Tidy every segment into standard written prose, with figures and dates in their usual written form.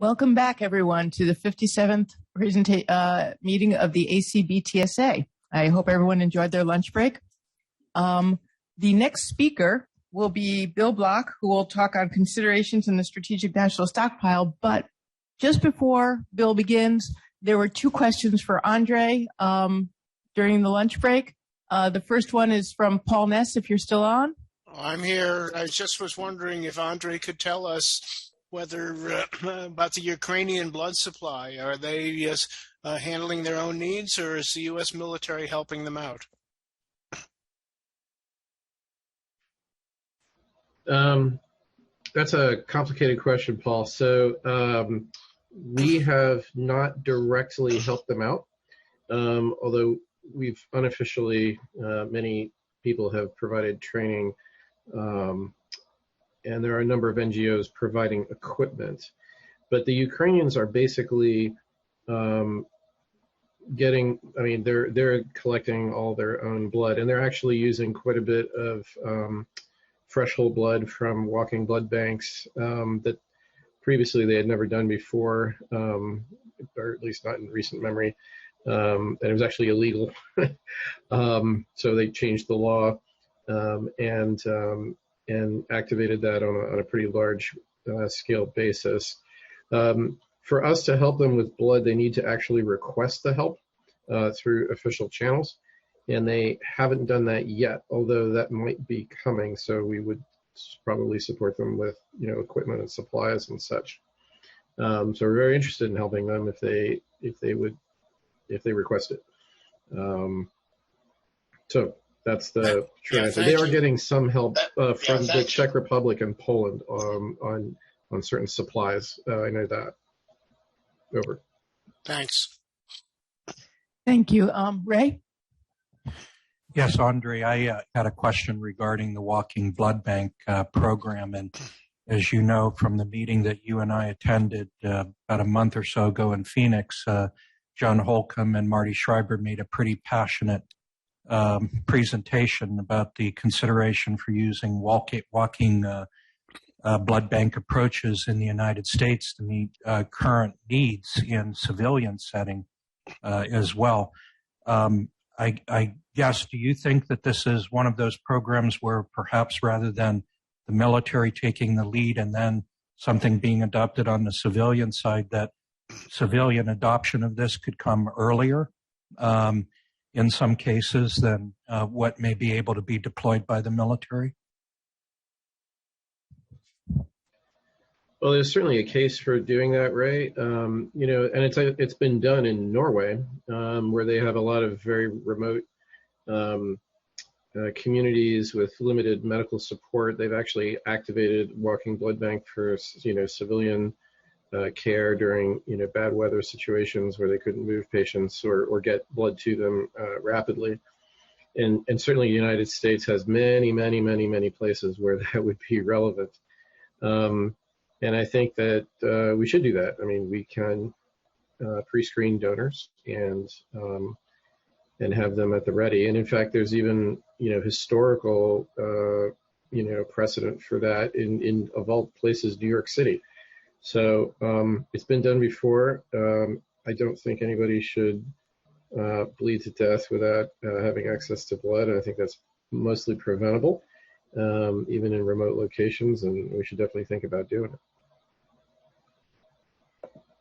Welcome back, everyone, to the 57th meeting of the ACBTSA. I hope everyone enjoyed their lunch break. The next speaker will be Bill Block, who will talk on considerations in the Strategic National Stockpile. But just before Bill begins, there were two questions for Andre during the lunch break. The first one is from Paul Ness, if you're still on. I'm here. I just was wondering if Andre could tell us whether about the Ukrainian blood supply. Are they handling their own needs, or is the U.S. military helping them out? That's a complicated question, Paul. So we have not directly helped them out, although we've unofficially, many people have provided training, and there are a number of NGOs providing equipment. But the Ukrainians are basically they're collecting all their own blood, and they're actually using quite a bit of fresh whole blood from walking blood banks that previously they had never done before, or at least not in recent memory. And it was actually illegal. So they changed the law and activated that on a pretty large scale basis. For us to help them with blood, they need to actually request the help through official channels, and they haven't done that yet, although that might be coming. So we would probably support them with equipment and supplies and such. So we're very interested in helping them if they request it. So that's the true answer. They are getting some help from the Czech Republic and Poland on certain supplies. I know that. Over. Thanks. Thank you. Ray? Yes, Andre, I had a question regarding the Walking Blood Bank program. And as you know from the meeting that you and I attended about a month or so ago in Phoenix, John Holcomb and Marty Schreiber made a pretty passionate presentation about the consideration for using walking blood bank approaches in the United States to meet current needs in civilian setting as well. I guess, do you think that this is one of those programs where perhaps rather than the military taking the lead and then something being adopted on the civilian side, that civilian adoption of this could come earlier in some cases than what may be able to be deployed by the military? Well, there's certainly a case for doing that, Ray. And it's been done in Norway, where they have a lot of very remote communities with limited medical support. They've actually activated Walking Blood Bank for civilian care during bad weather situations where they couldn't move patients or get blood to them rapidly. And certainly the United States has many places where that would be relevant. And I think that we should do that. I mean, we can pre-screen donors and have them at the ready. And in fact, there's even historical precedent for that in of all places, New York City. So it's been done before. I don't think anybody should bleed to death without having access to blood. I think that's mostly preventable, even in remote locations, and we should definitely think about doing it.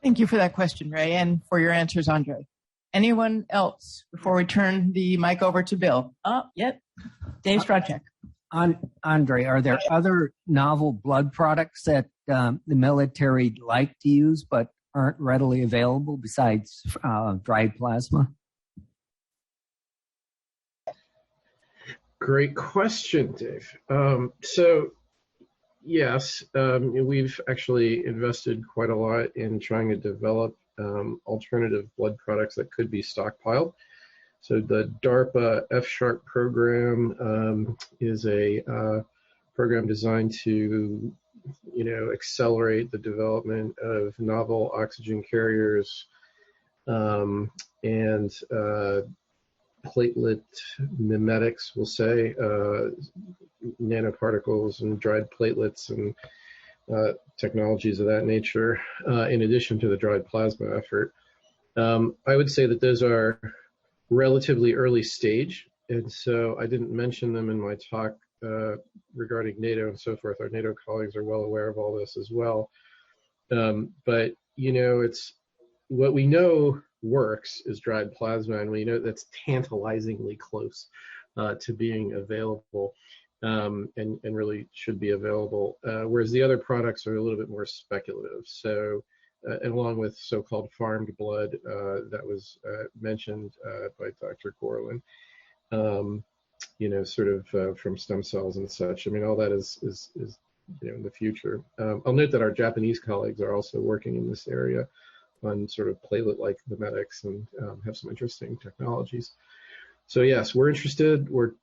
Thank you for that question, Ray, and for your answers, Andre. Anyone else before we turn the mic over to Bill? Dave Strachek. Andre, are there other novel blood products that the military like to use but aren't readily available besides dried plasma? Great question, Dave. So, yes, we've actually invested quite a lot in trying to develop alternative blood products that could be stockpiled. So the DARPA F-Sharp program is a program designed to, accelerate the development of novel oxygen carriers and platelet mimetics, we'll say, nanoparticles and dried platelets and technologies of that nature, in addition to the dried plasma effort. I would say that those are relatively early stage, and so I didn't mention them in my talk regarding NATO and so forth. Our NATO colleagues are well aware of all this as well. But, it's what we know works is dried plasma, and we know that's tantalizingly close to being available, and really should be available, whereas the other products are a little bit more speculative. So, and along with so-called farmed blood that was mentioned by Dr. Gorlin, sort of from stem cells and such. I mean, all that is in the future. I'll note that our Japanese colleagues are also working in this area on sort of platelet-like mimetics and have some interesting technologies. So yes, we're interested, we're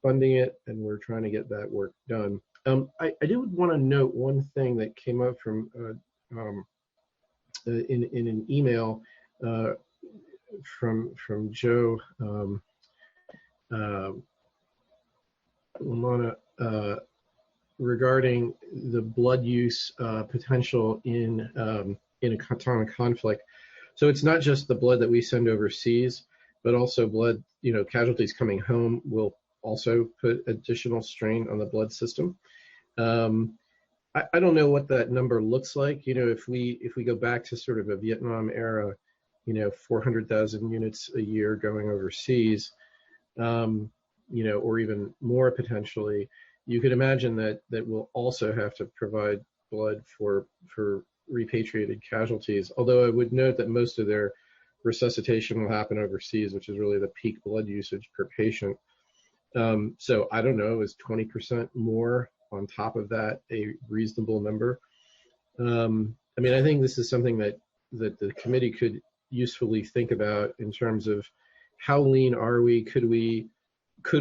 funding it, and we're trying to get that work done. I do want to note one thing that came up from in an email from Joe Lamana regarding the blood use potential in a conflict. So it's not just the blood that we send overseas, but also blood, casualties coming home will also put additional strain on the blood system. I don't know what that number looks like. If we go back to sort of a Vietnam era, 400,000 units a year going overseas, or even more potentially, you could imagine that we'll also have to provide blood for repatriated casualties. Although I would note that most of their resuscitation will happen overseas, which is really the peak blood usage per patient. So I don't know, is 20% more on top of that a reasonable number? I think this is something that the committee could usefully think about in terms of how lean are we? Could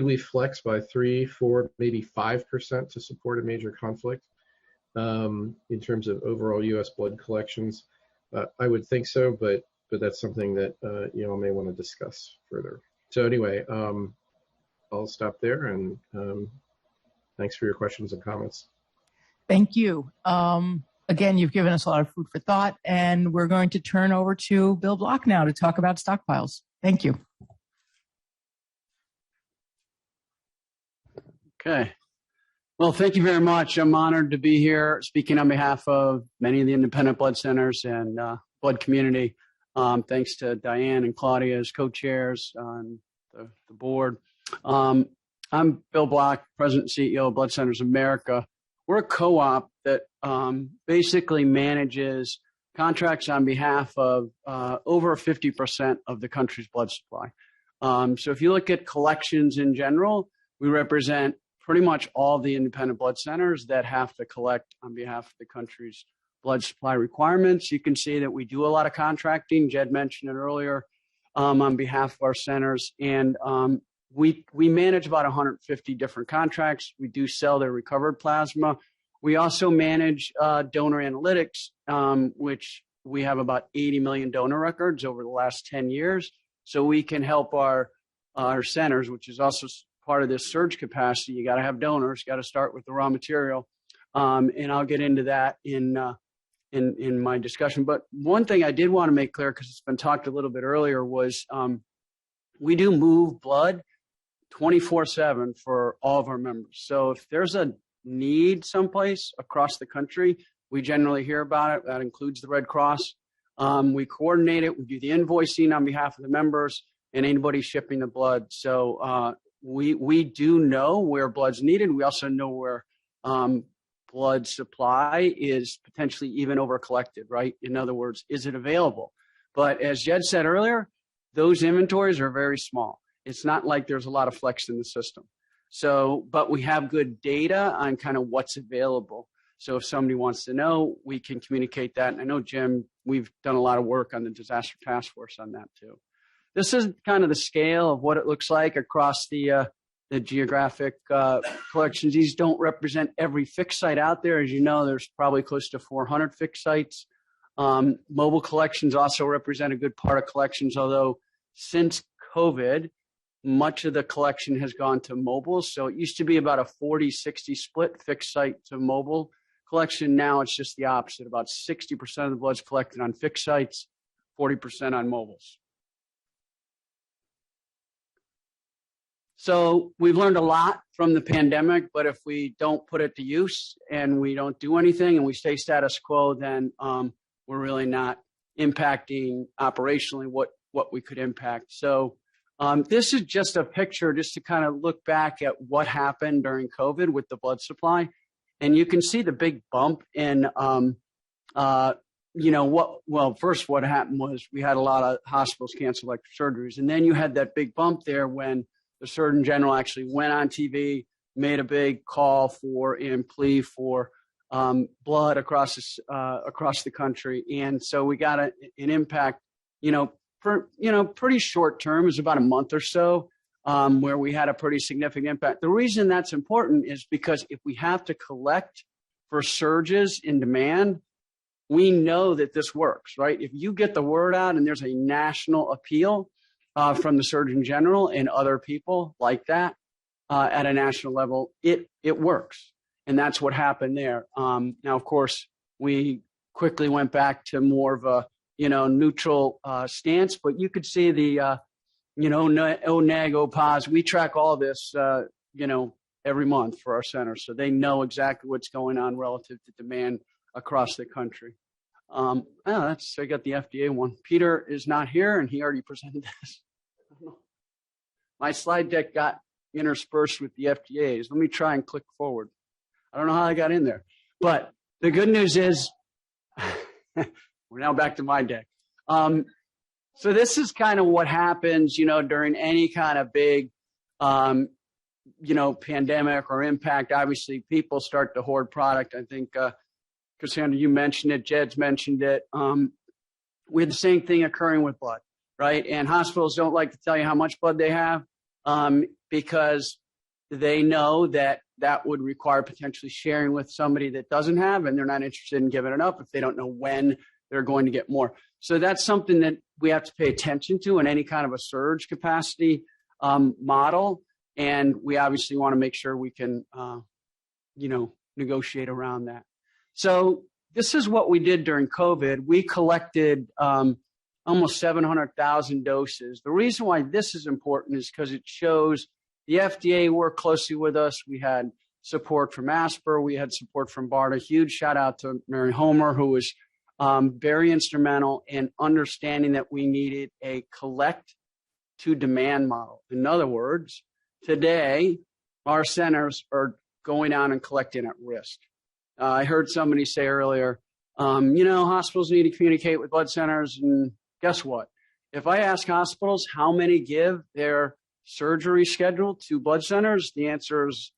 we flex by 3, 4, maybe 5% to support a major conflict in terms of overall U.S. blood collections? I would think so, but that's something that you may want to discuss further. So anyway, I'll stop there, and thanks for your questions and comments. Thank you. Again, you've given us a lot of food for thought, and we're going to turn over to Bill Block now to talk about stockpiles. Thank you. Okay. Well, thank you very much. I'm honored to be here speaking on behalf of many of the independent blood centers and blood community. Thanks to Diane and Claudia as co-chairs on the board. I'm Bill Block, President and CEO of Blood Centers America. We're a co-op that basically manages contracts on behalf of over 50% of the country's blood supply. So if you look at collections in general, we represent pretty much all the independent blood centers that have to collect on behalf of the country's blood supply requirements. You can see that we do a lot of contracting. Jed mentioned it earlier on behalf of our centers. And we manage about 150 different contracts. We do sell their recovered plasma. We also manage donor analytics, which we have about 80 million donor records over the last 10 years. So we can help our centers, which is also part of this surge capacity. You got to have donors, got to start with the raw material. And I'll get into that in my discussion. But one thing I did want to make clear, because it's been talked a little bit earlier, was we do move blood 24/7 for all of our members. So if there's a need someplace across the country, we generally hear about it. That includes the Red Cross. We coordinate it. We do the invoicing on behalf of the members and anybody shipping the blood. So we do know where blood's needed. We also know where blood supply is potentially even over collected, right? In other words, is it available? But as Jed said earlier, those inventories are very small. It's not like there's a lot of flex in the system. So, but we have good data on kind of what's available. So if somebody wants to know, we can communicate that. And I know, Jim, we've done a lot of work on the disaster task force on that too. This is kind of the scale of what it looks like across the geographic collections. These don't represent every fixed site out there. As you know, there's probably close to 400 fixed sites. Mobile collections also represent a good part of collections, although since COVID, much of the collection has gone to mobile. So it used to be about a 40-60 split fixed site to mobile collection. Now it's just the opposite. About 60% of the blood's collected on fixed sites, 40% on mobiles. So we've learned a lot from the pandemic, but if we don't put it to use and we don't do anything and we stay status quo, then we're really not impacting operationally what we could impact. So this is just a picture just to kind of look back at what happened during COVID with the blood supply. And you can see the big bump in, first what happened was we had a lot of hospitals cancel elective surgeries. And then you had that big bump there when the Surgeon General actually went on TV, made a big call for and plea for blood across the country. And so we got an impact, pretty short term. It was about a month or so where we had a pretty significant impact. The reason that's important is because if we have to collect for surges in demand, we know that this works, right? If you get the word out and there's a national appeal from the Surgeon General and other people like that at a national level, it works. And that's what happened there. Now, of course, we quickly went back to more of a, neutral stance, but you could see the, O neg, O pos. We track all this, every month for our center. So they know exactly what's going on relative to demand across the country. I got the FDA one. Peter is not here, and he already presented this. My slide deck got interspersed with the FDA's. Let me try and click forward. I don't know how I got in there. But the good news is we're now back to my deck. So this is kind of what happens, during any kind of big, pandemic or impact. Obviously, people start to hoard product. I think Cassandra, you mentioned it. Jed's mentioned it. We had the same thing occurring with blood, right? And hospitals don't like to tell you how much blood they have because they know that would require potentially sharing with somebody that doesn't have, and they're not interested in giving it up if they don't know when they're going to get more. So that's something that we have to pay attention to in any kind of a surge capacity model. And we obviously want to make sure we can, negotiate around that. So this is what we did during COVID. We collected almost 700,000 doses. The reason why this is important is because it shows the FDA worked closely with us. We had support from ASPR. We had support from BARDA. Huge shout out to Mary Homer, who was very instrumental in understanding that we needed a collect to demand model. In other words, today, our centers are going out and collecting at risk. I heard somebody say earlier, hospitals need to communicate with blood centers. And guess what? If I ask hospitals how many give their surgery schedule to blood centers, the answer is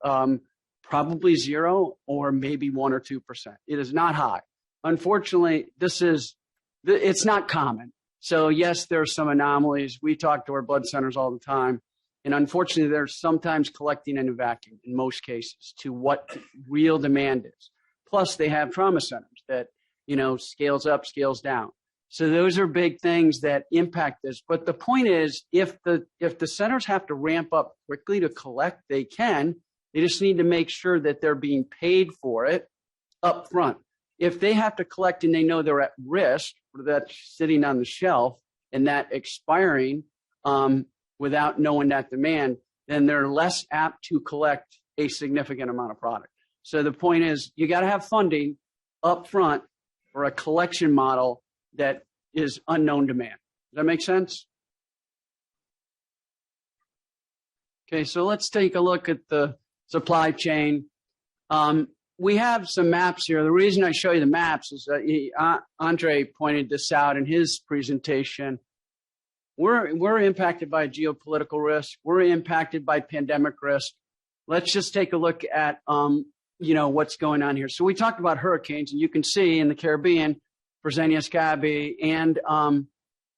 probably 0 or maybe 1 or 2%. It is not high. Unfortunately, it's not common. So yes, there are some anomalies. We talk to our blood centers all the time. And unfortunately, they're sometimes collecting in a vacuum in most cases to what real demand is. Plus, they have trauma centers that, scales up, scales down. So those are big things that impact this. But the point is, if the centers have to ramp up quickly to collect, they can. They just need to make sure that they're being paid for it up front. If they have to collect and they know they're at risk for that sitting on the shelf and that expiring without knowing that demand, then they're less apt to collect a significant amount of product. So the point is, you got to have funding up front for a collection model that is unknown demand. Does that make sense? Okay, so let's take a look at the supply chain. We have some maps here. The reason I show you the maps is that Andre pointed this out in his presentation. We're impacted by geopolitical risk. We're impacted by pandemic risk. Let's just take a look at what's going on here. So we talked about hurricanes, and you can see in the Caribbean, Fresenius Kabi and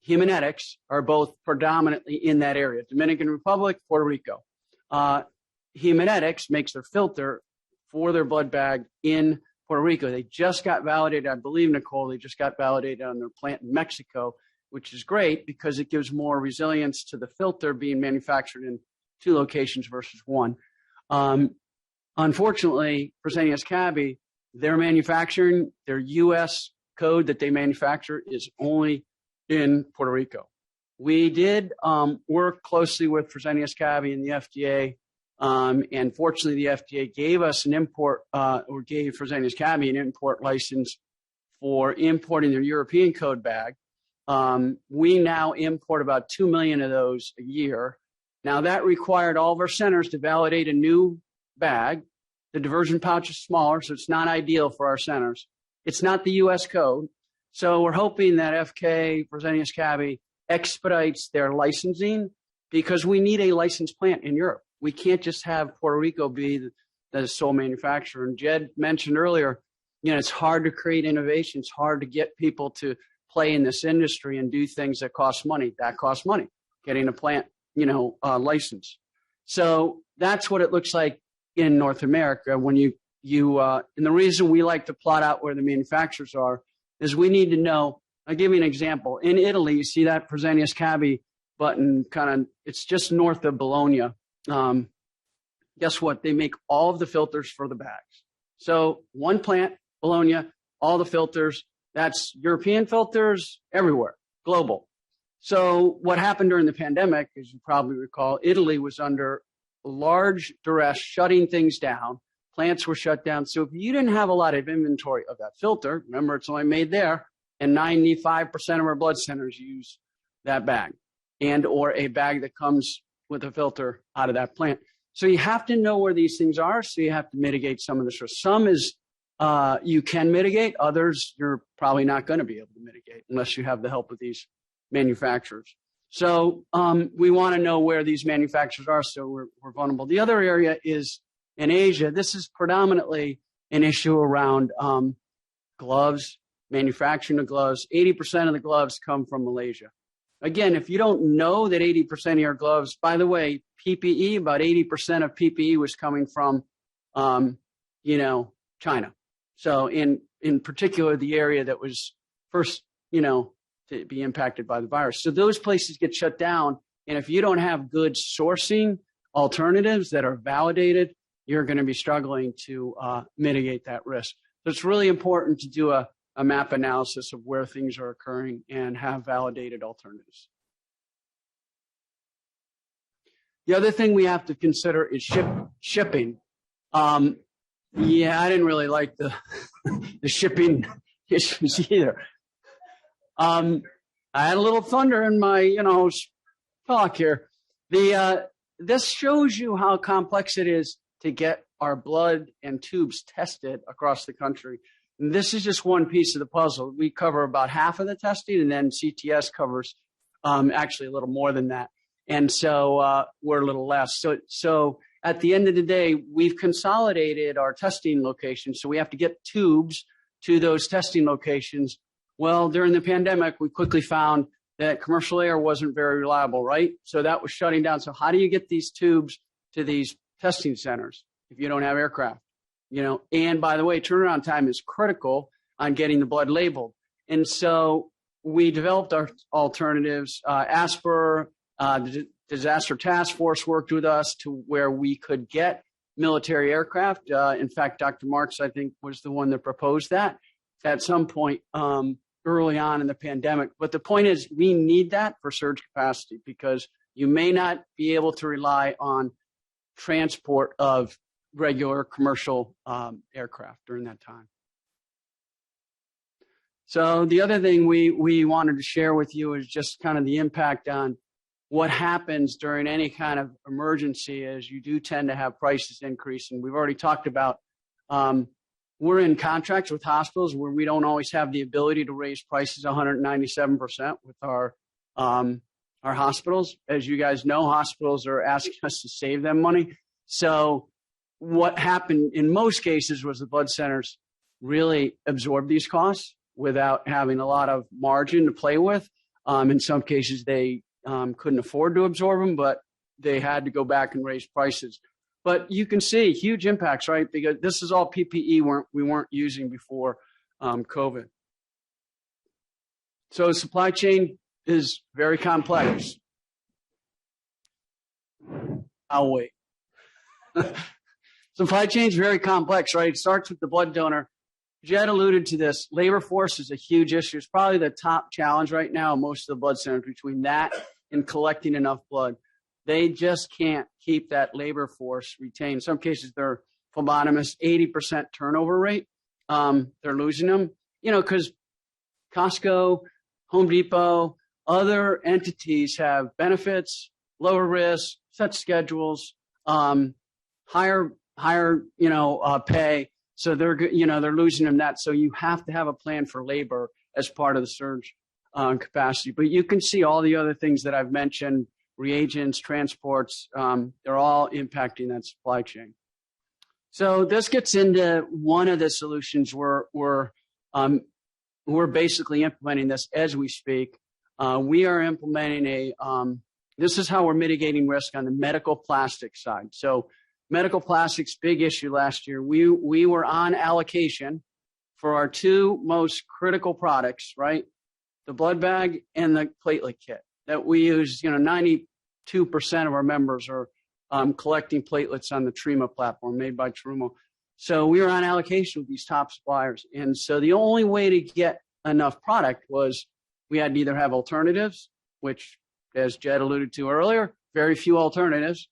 Haemonetics are both predominantly in that area. Dominican Republic, Puerto Rico. Haemonetics makes their filter for their blood bag in Puerto Rico. They just got validated, I believe, Nicole, they just got validated on their plant in Mexico, which is great because it gives more resilience to the filter being manufactured in 2 locations versus 1. Unfortunately, Fresenius Kabi, Their manufacturing, their U.S. code that they manufacture is only in Puerto Rico. We did work closely with Fresenius Kabi and the FDA, and fortunately the FDA gave us an import, or gave Fresenius Kabi an import license for importing their European code bag. We now import about 2 million of those a year. Now that required all of our centers to validate a new bag. The diversion pouch is smaller, so it's not ideal for our centers. It's not the U.S. code. So we're hoping that FK, Fresenius Kabi, expedites their licensing because we need a licensed plant in Europe. We can't just have Puerto Rico be the sole manufacturer. And Jed mentioned earlier, it's hard to create innovation. It's hard to get people to play in this industry and do things that cost money. That costs money, getting a plant, license. So that's what it looks like in North America. When and the reason we like to plot out where the manufacturers are is we need to know. I'll give you an example. In Italy, you see that Fresenius Kabi button it's just north of Bologna. Guess what? They make all of the filters for the bags. So one plant, Bologna, all the filters. That's European filters everywhere, global. So what happened during the pandemic, as you probably recall, Italy was under large duress, shutting things down. Plants were shut down. So if you didn't have a lot of inventory of that filter, remember it's only made there, and 95% of our blood centers use that bag and or a bag that comes with a filter out of that plant. So you have to know where these things are. So you have to mitigate some of this risk. Some is you can mitigate. Others you're probably not going to be able to mitigate unless you have the help of these manufacturers. So we want to know where these manufacturers are so we're vulnerable. The other area is in Asia. This is predominantly an issue around gloves, manufacturing of gloves. 80% of the gloves come from Malaysia. Again, if you don't know that 80% of your gloves, by the way, PPE, about 80% of PPE was coming from, China. So in particular, the area that was first, to be impacted by the virus. So those places get shut down. And if you don't have good sourcing alternatives that are validated, you're going to be struggling to mitigate that risk. So it's really important to do a map analysis of where things are occurring and have validated alternatives. The other thing we have to consider is shipping. I didn't really like the shipping issues either. I had a little thunder in my, talk here. This shows you how complex it is to get our blood and tubes tested across the country. And this is just one piece of the puzzle. We cover about half of the testing, and then CTS covers actually a little more than that. And so we're a little less. So at the end of the day, we've consolidated our testing locations. So we have to get tubes to those testing locations. Well, during the pandemic, we quickly found that commercial air wasn't very reliable, right? So that was shutting down. So how do you get these tubes to these testing centers if you don't have aircraft? And by the way, turnaround time is critical on getting the blood labeled. And so we developed our alternatives. ASPR, the Disaster Task Force worked with us to where we could get military aircraft. In fact, Dr. Marks, I think, was the one that proposed that at some point early on in the pandemic. But the point is we need that for surge capacity because you may not be able to rely on transport of regular commercial aircraft during that time. So the other thing we wanted to share with you is just kind of the impact on what happens during any kind of emergency is you do tend to have prices increase. And we've already talked about we're in contracts with hospitals where we don't always have the ability to raise prices 197% with our hospitals. As you guys know, hospitals are asking us to save them money. So what happened in most cases was the blood centers really absorbed these costs without having a lot of margin to play with. In some cases, they couldn't afford to absorb them, but they had to go back and raise prices. But you can see huge impacts, right? Because this is all PPE we weren't using before COVID. So supply chain is very complex. I'll wait. Supply chain is very complex, right? It starts with the blood donor. Jed alluded to this. Labor force is a huge issue. It's probably the top challenge right now in most of the blood centers, between that and collecting enough blood. They just can't keep that labor force retained. In some cases, they're phlebotomists, 80% turnover rate. They're losing them, because Costco, Home Depot, other entities have benefits, lower risk, set schedules, higher pay. So they're losing them that. So you have to have a plan for labor as part of the surge capacity. But you can see all the other things that I've mentioned, reagents, transports, they're all impacting that supply chain. So this gets into one of the solutions. We're basically implementing this as we speak. We are implementing this is how we're mitigating risk on the medical plastic side. So medical plastics, big issue last year. We were on allocation for our two most critical products, right? The blood bag and the platelet kit that we use. 92% of our members are collecting platelets on the Trima platform made by Terumo. So we were on allocation with these top suppliers. And so the only way to get enough product was we had to either have alternatives, which, as Jed alluded to earlier, very few alternatives.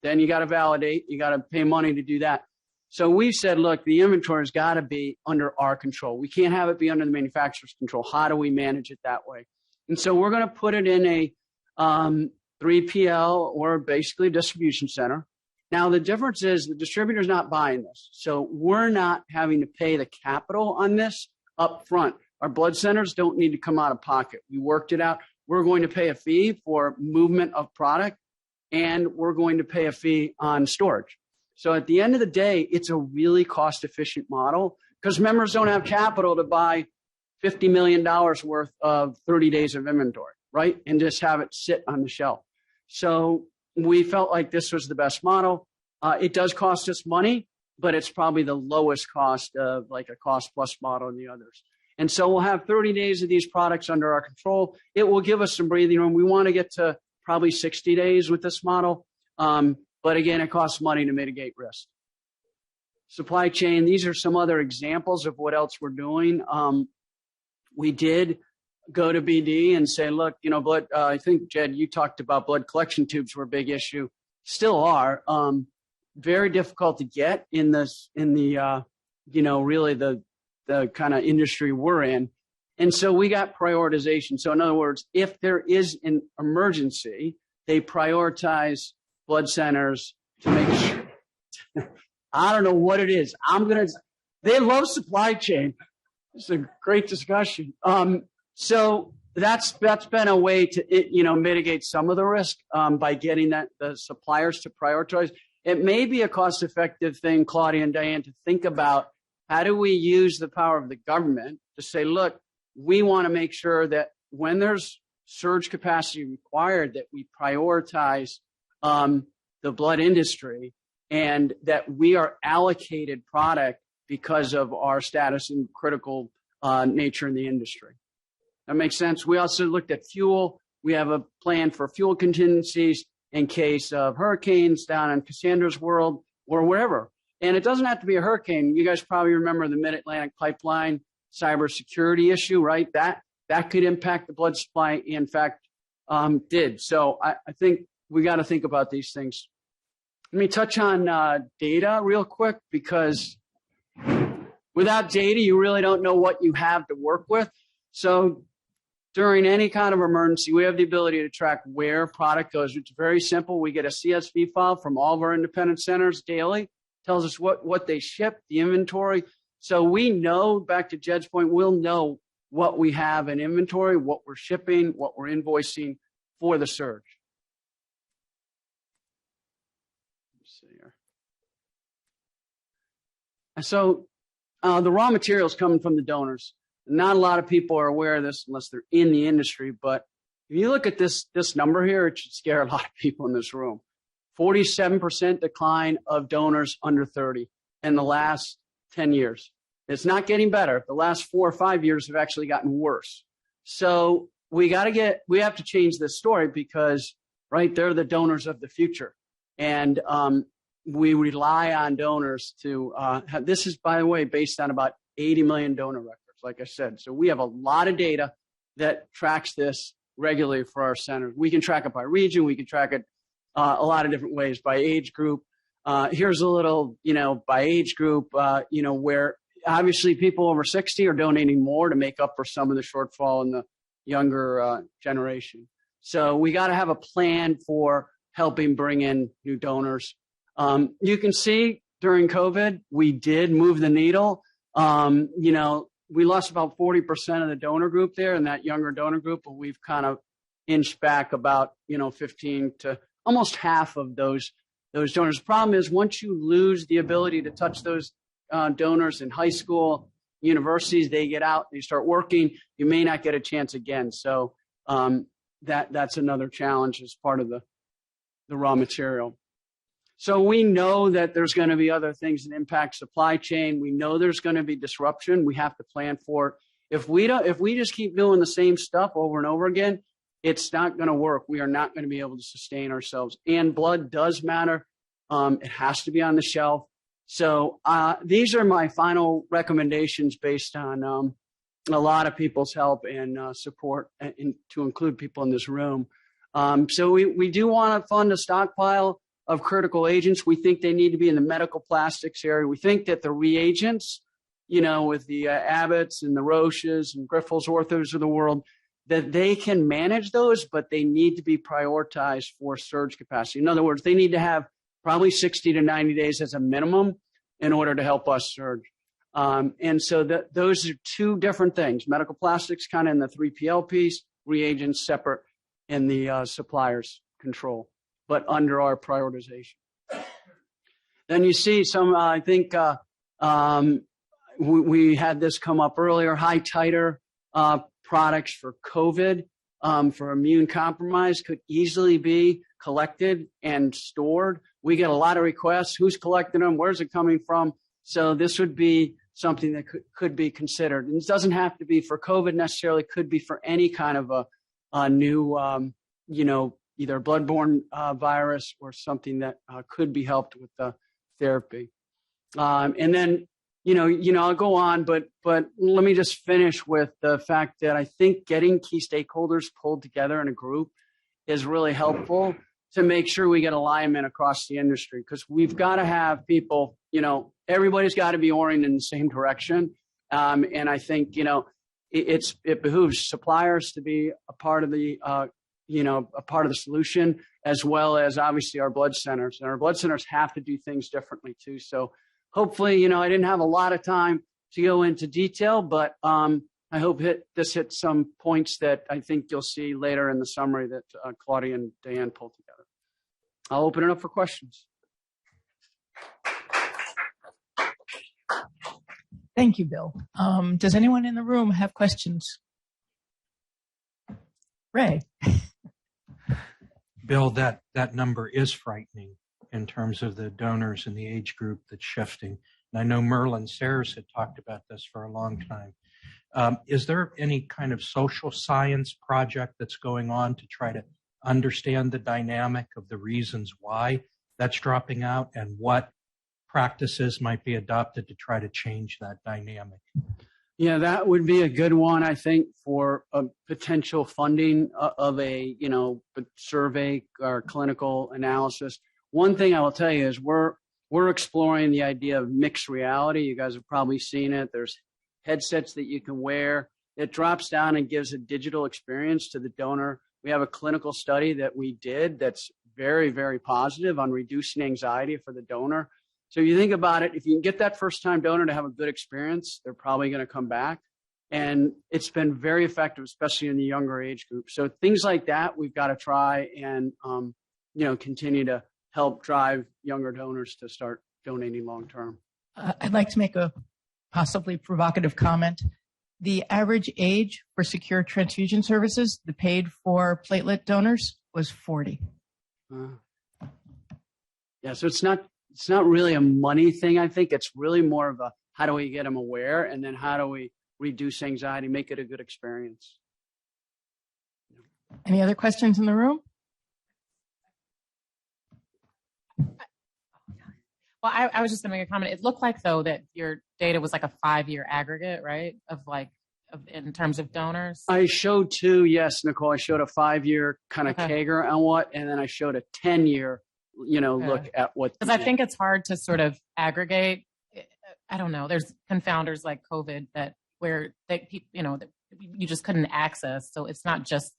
Then you got to validate, you got to pay money to do that. So we said, look, the inventory has got to be under our control. We can't have it be under the manufacturer's control. How do we manage it that way? And so we're going to put it in a 3PL, or basically a distribution center. Now, the difference is the distributor's not buying this. So we're not having to pay the capital on this up front. Our blood centers don't need to come out of pocket. We worked it out. We're going to pay a fee for movement of product, and we're going to pay a fee on storage. So at the end of the day, it's a really cost-efficient model because members don't have capital to buy $50 million worth of 30 days of inventory, right? And just have it sit on the shelf. So we felt like this was the best model. It does cost us money, but it's probably the lowest cost of like a cost-plus model in the others. And so we'll have 30 days of these products under our control. It will give us some breathing room. We want to get to probably 60 days with this model. But again, it costs money to mitigate risk. Supply chain, these are some other examples of what else we're doing. We did go to BD and say, look, blood, I think, Jed, you talked about blood collection tubes were a big issue. Still are. Very difficult to get in the really the kind of industry we're in. And so we got prioritization. So in other words, if there is an emergency, they prioritize blood centers to make sure. I don't know what it is. They love supply chain. It's a great discussion. So that's been a way to, mitigate some of the risk by getting the suppliers to prioritize. It may be a cost-effective thing, Claudia and Diane, to think about how do we use the power of the government to say, look, we want to make sure that when there's surge capacity required, that we prioritize the blood industry and that we are allocated product because of our status and critical nature in the industry. That makes sense. We also looked at fuel. We have a plan for fuel contingencies in case of hurricanes down in Cassandra's world or wherever. And it doesn't have to be a hurricane. You guys probably remember the Mid-Atlantic pipeline cybersecurity issue, right? That could impact the blood supply. In fact, did. So I think we got to think about these things. Let me touch on data real quick, because without data, you really don't know what you have to work with. So during any kind of emergency, we have the ability to track where product goes. It's very simple. We get a CSV file from all of our independent centers daily. Tells us what they ship, the inventory. So we know, back to Jed's point, we'll know what we have in inventory, what we're shipping, what we're invoicing for the surge. Let's see here. So the raw materials coming from the donors. Not a lot of people are aware of this unless they're in the industry, but if you look at this number here, it should scare a lot of people in this room. 47% decline of donors under 30 in the last 10 years. It's not getting better. The last 4 or 5 years have actually gotten worse. So we have to change this story because, right, they're the donors of the future. And we rely on donors to have, this is, by the way, based on about 80 million donor records, like I said. So we have a lot of data that tracks this regularly for our centers. We can track it by region. We can track it a lot of different ways, by age group. Here's a little, by age group, where obviously people over 60 are donating more to make up for some of the shortfall in the younger generation. So we got to have a plan for helping bring in new donors. You can see during COVID, we did move the needle. We lost about 40% of the donor group there in that younger donor group, but we've kind of inched back about, 15 to almost half of those donors. The problem is once you lose the ability to touch those donors in high school, universities, they get out, they start working, you may not get a chance again. So that's another challenge as part of the raw material. So we know that there's going to be other things that impact supply chain. We know there's going to be disruption. We have to plan for it. If we just keep doing the same stuff over and over again, it's not going to work. We are not going to be able to sustain ourselves. And blood does matter. It has to be on the shelf. So these are my final recommendations based on a lot of people's help and support, to include people in this room. So we do want to fund a stockpile of critical agents. We think they need to be in the medical plastics area. We think that the reagents, with the Abbotts and the Roches and Grifols, Orthos of the world, that they can manage those, but they need to be prioritized for surge capacity. In other words, they need to have probably 60 to 90 days as a minimum in order to help us surge. And so those are two different things. Medical plastics kind of in the 3PL piece, reagents separate in the supplier's control, but under our prioritization. Then you see some, I think we had this come up earlier, high titer products for COVID, for immune compromise could easily be collected and stored. We get a lot of requests. Who's collecting them? Where's it coming from? So this would be something that could be considered. And it doesn't have to be for COVID necessarily. It could be for any kind of a new, either bloodborne virus or something that could be helped with the therapy. And then, I'll go on, but let me just finish with the fact that I think getting key stakeholders pulled together in a group is really helpful to make sure we get alignment across the industry, because we've got to have people, everybody's got to be oriented in the same direction. And I think, it behooves suppliers to be a part of the, a part of the solution, as well as obviously our blood centers. And our blood centers have to do things differently too. So hopefully, I didn't have a lot of time to go into detail, but I hope this hit some points that I think you'll see later in the summary that Claudia and Diane pulled together. I'll open it up for questions. Thank you, Bill. Does anyone in the room have questions? Ray. Bill, that number is frightening in terms of the donors and the age group that's shifting. And I know Merlin Sayers had talked about this for a long time. Is there any kind of social science project that's going on to try to understand the dynamic of the reasons why that's dropping out and what practices might be adopted to try to change that dynamic? Yeah, that would be a good one, I think, for a potential funding of a, survey or clinical analysis. One thing I will tell you is we're exploring the idea of mixed reality. You guys have probably seen it. There's headsets that you can wear. It drops down and gives a digital experience to the donor. We have a clinical study that we did that's very, very positive on reducing anxiety for the donor. So if you think about it, if you can get that first-time donor to have a good experience, they're probably going to come back. And it's been very effective, especially in the younger age group. So things like that, we've got to try and, continue to help drive younger donors to start donating long-term. I'd like to make a possibly provocative comment. The average age for secure transfusion services, the paid for platelet donors, was 40. Yeah, so it's not really a money thing. I think it's really more of a how do we get them aware, and then how do we reduce anxiety, make it a good experience. Any other questions in the room? Well, I was just going to make a comment. It looked like, though, that your data was like a 5-year aggregate, right? In terms of donors. I showed two, yes, Nicole. I showed a 5-year kind of CAGR on what, and then I showed a 10-year, look at what. Because I think it's hard to sort of aggregate. I don't know. There's confounders like COVID where you just couldn't access. So it's not just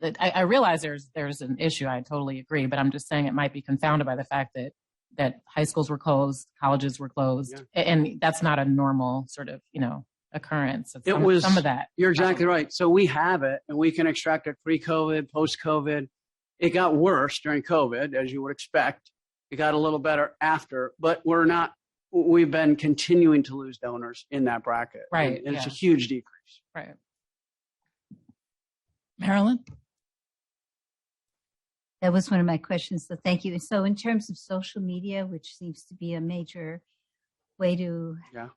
that. I realize there's an issue. I totally agree, but I'm just saying it might be confounded by the fact that high schools were closed, colleges were closed, and that's not a normal sort of occurrence. It was some of that. You're exactly right. So we have it, and we can extract it pre-COVID, post-COVID. It got worse during COVID, as you would expect. It got a little better after, but we've been continuing to lose donors in that bracket. Right. And it's a huge decrease. Right. Marilyn? That was one of my questions, so thank you. So in terms of social media, which seems to be a major way to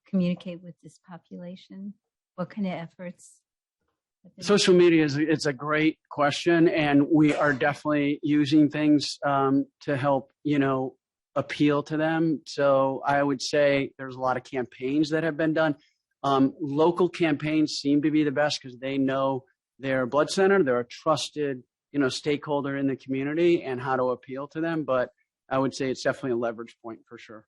communicate with this population, what kind of efforts? Social media it's a great question, and we are definitely using things to help, appeal to them. So I would say there's a lot of campaigns that have been done. Local campaigns seem to be the best because they know their blood center. They're a trusted, stakeholder in the community and how to appeal to them. But I would say it's definitely a leverage point for sure.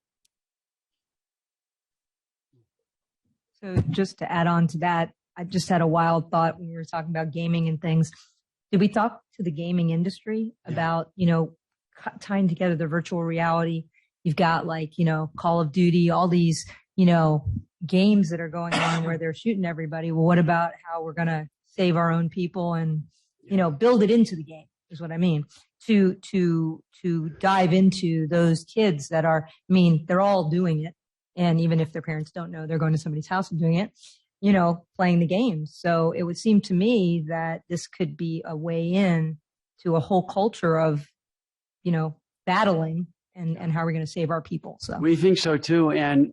So just to add on to that, I just had a wild thought when we were talking about gaming and things. Did we talk to the gaming industry about, tying together the virtual reality? You've got Call of Duty, all these, games that are going on where they're shooting everybody. Well, what about how we're going to save our own people and, build it into the game is what I mean. To dive into those kids that are, they're all doing it. And even if their parents don't know, they're going to somebody's house and doing it, playing the games. So it would seem to me that this could be a way in to a whole culture of, battling and how we're going to save our people. So we think so too. And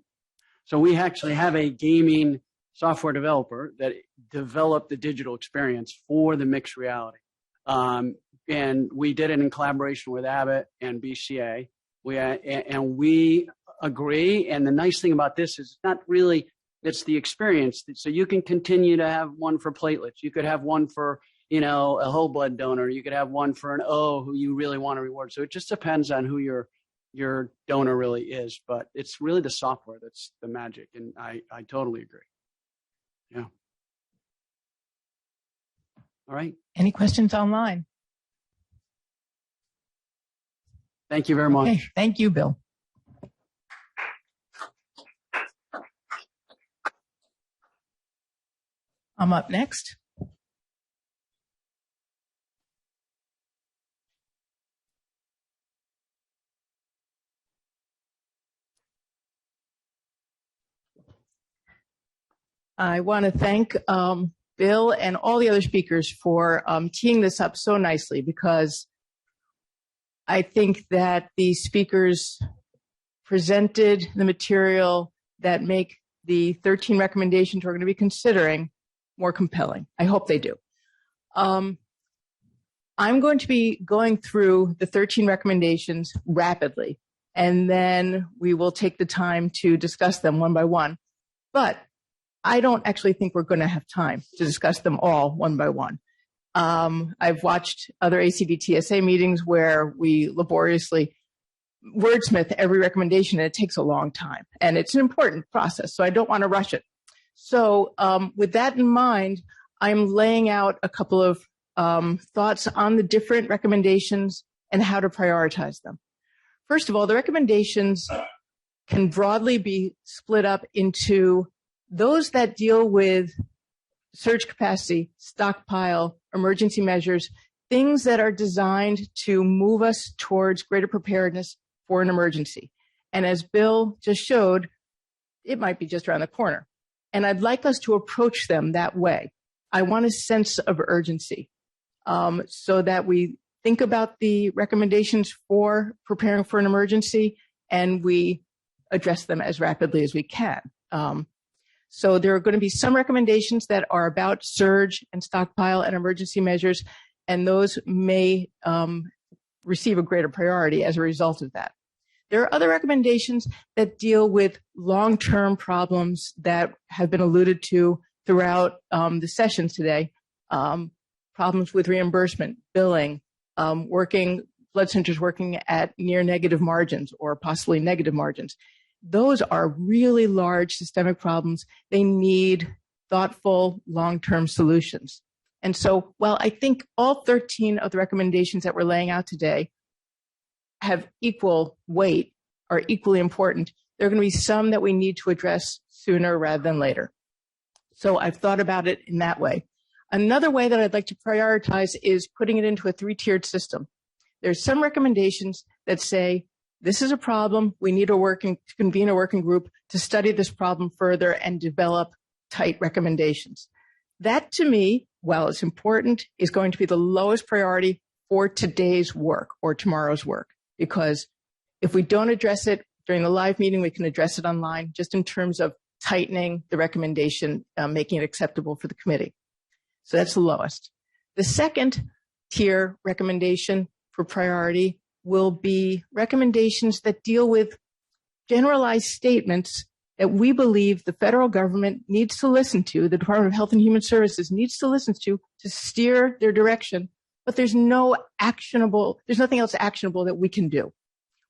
so we actually have a gaming software developer that developed the digital experience for the mixed reality. And we did it in collaboration with Abbott and BCA. We agree. And the nice thing about this is not really, it's the experience. So you can continue to have one for platelets. You could have one for, a whole blood donor. You could have one for an O who you really want to reward. So it just depends on who your donor really is. But it's really the software that's the magic. And I totally agree. Yeah. All right. Any questions online? Thank you very much. Okay. Thank you, Bill. I'm up next. I want to thank Bill and all the other speakers for teeing this up so nicely, because I think that the speakers presented the material that make the 13 recommendations we're going to be considering more compelling. I hope they do. I'm going to be going through the 13 recommendations rapidly, and then we will take the time to discuss them one by one. But I don't actually think we're going to have time to discuss them all one by one. I've watched other ACB-TSA meetings where we laboriously wordsmith every recommendation, and it takes a long time. And it's an important process, so I don't want to rush it. So with that in mind, I'm laying out a couple of thoughts on the different recommendations and how to prioritize them. First of all, the recommendations can broadly be split up into those that deal with surge capacity, stockpile, emergency measures, things that are designed to move us towards greater preparedness for an emergency. And as Bill just showed, it might be just around the corner. And I'd like us to approach them that way. I want a sense of urgency so that we think about the recommendations for preparing for an emergency and we address them as rapidly as we can. So there are going to be some recommendations that are about surge and stockpile and emergency measures, and those may receive a greater priority as a result of that. There are other recommendations that deal with long-term problems that have been alluded to throughout the sessions today. Problems with reimbursement, billing, blood centers working at near negative margins or possibly negative margins. Those are really large systemic problems. They need thoughtful long-term solutions. And so while I think all 13 of the recommendations that we're laying out today have equal weight, are equally important, there are going to be some that we need to address sooner rather than later. So I've thought about it in that way. Another way that I'd like to prioritize is putting it into a 3-tiered system. There's some recommendations that say, this is a problem, we need to convene a working group to study this problem further and develop tight recommendations. That, to me, while it's important, is going to be the lowest priority for today's work or tomorrow's work. Because if we don't address it during the live meeting, we can address it online, just in terms of tightening the recommendation, making it acceptable for the committee. So that's the lowest. The second tier recommendation for priority will be recommendations that deal with generalized statements that we believe the federal government needs to listen to, the Department of Health and Human Services needs to listen to steer their direction, but there's nothing else actionable that we can do.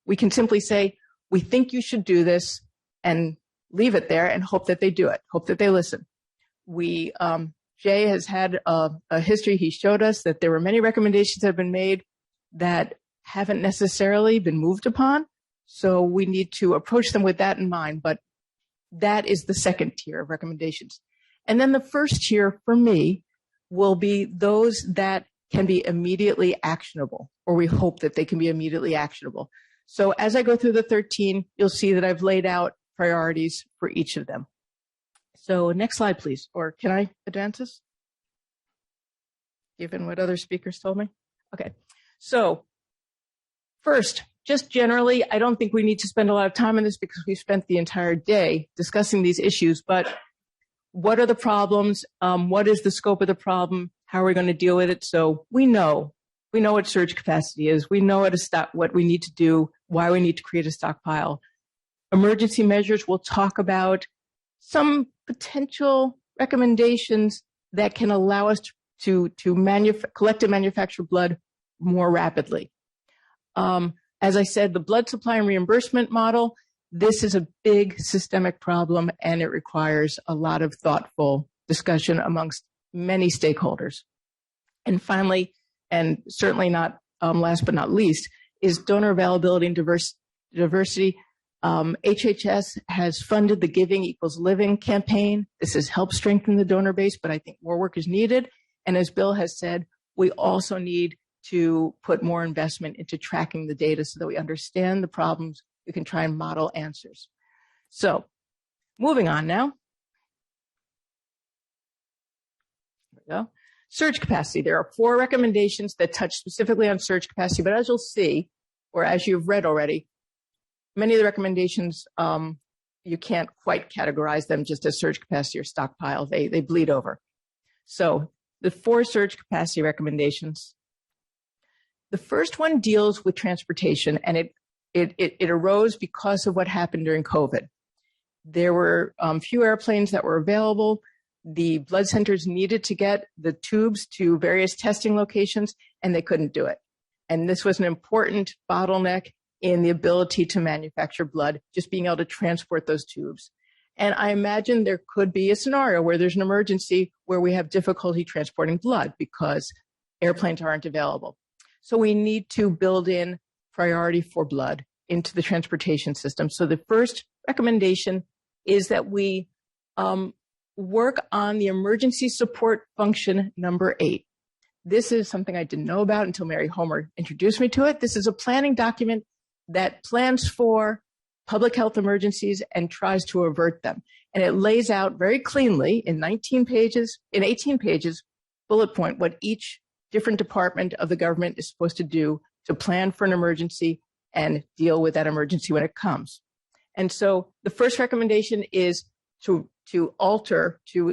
We can simply say, we think you should do this, and leave it there and hope that they do it, hope that they listen. Jay has had a history. He showed us that there were many recommendations that have been made that haven't necessarily been moved upon. So we need to approach them with that in mind. But that is the second tier of recommendations. And then the first tier for me will be those that can be immediately actionable, or we hope that they can be immediately actionable. So as I go through the 13, you'll see that I've laid out priorities for each of them. So next slide, please. Or can I advance this? Given what other speakers told me? Okay. So first, just generally, I don't think we need to spend a lot of time on this because we spent the entire day discussing these issues, but what are the problems? What is the scope of the problem? How are we going to deal with it? So we know what surge capacity is. We know what we need to do, why we need to create a stockpile. Emergency measures, we'll talk about some potential recommendations that can allow us to collect and manufacture blood more rapidly. As I said, the blood supply and reimbursement model, this is a big systemic problem, and it requires a lot of thoughtful discussion amongst many stakeholders. And finally, and certainly not last but not least, is donor availability and diversity. HHS has funded the Giving Equals Living campaign. This has helped strengthen the donor base, but I think more work is needed. And as Bill has said, we also need to put more investment into tracking the data so that we understand the problems. We can try and model answers. So moving on now. There we go. Surge capacity. There are 4 recommendations that touch specifically on surge capacity, but as you'll see, or as you've read already, many of the recommendations, you can't quite categorize them just as surge capacity or stockpile. They bleed over. So the 4 surge capacity recommendations. The first one deals with transportation, and it arose because of what happened during COVID. There were few airplanes that were available. The blood centers needed to get the tubes to various testing locations, and they couldn't do it. And this was an important bottleneck in the ability to manufacture blood, just being able to transport those tubes. And I imagine there could be a scenario where there's an emergency where we have difficulty transporting blood because airplanes aren't available. So we need to build in priority for blood into the transportation system. So the first recommendation is that we work on the emergency support function number 8. This is something I didn't know about until Mary Homer introduced me to it. This is a planning document that plans for public health emergencies and tries to avert them. And it lays out very cleanly in 18 pages, bullet point what each different department of the government is supposed to do to plan for an emergency and deal with that emergency when it comes. And so the first recommendation is to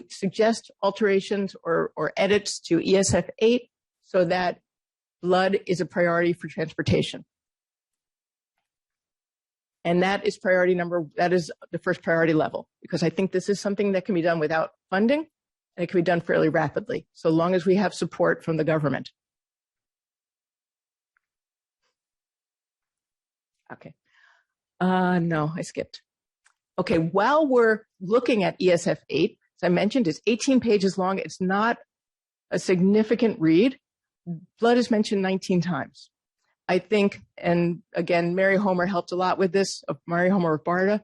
suggest alterations or edits to ESF 8 so that blood is a priority for transportation. And that is that is the first priority level, because I think this is something that can be done without funding, and it can be done fairly rapidly, so long as we have support from the government. Okay. No, I skipped. Okay, while we're looking at ESF 8, as I mentioned, it's 18 pages long. It's not a significant read. Blood is mentioned 19 times. I think, and again, Mary Homer helped a lot with this, Mary Homer of BARDA.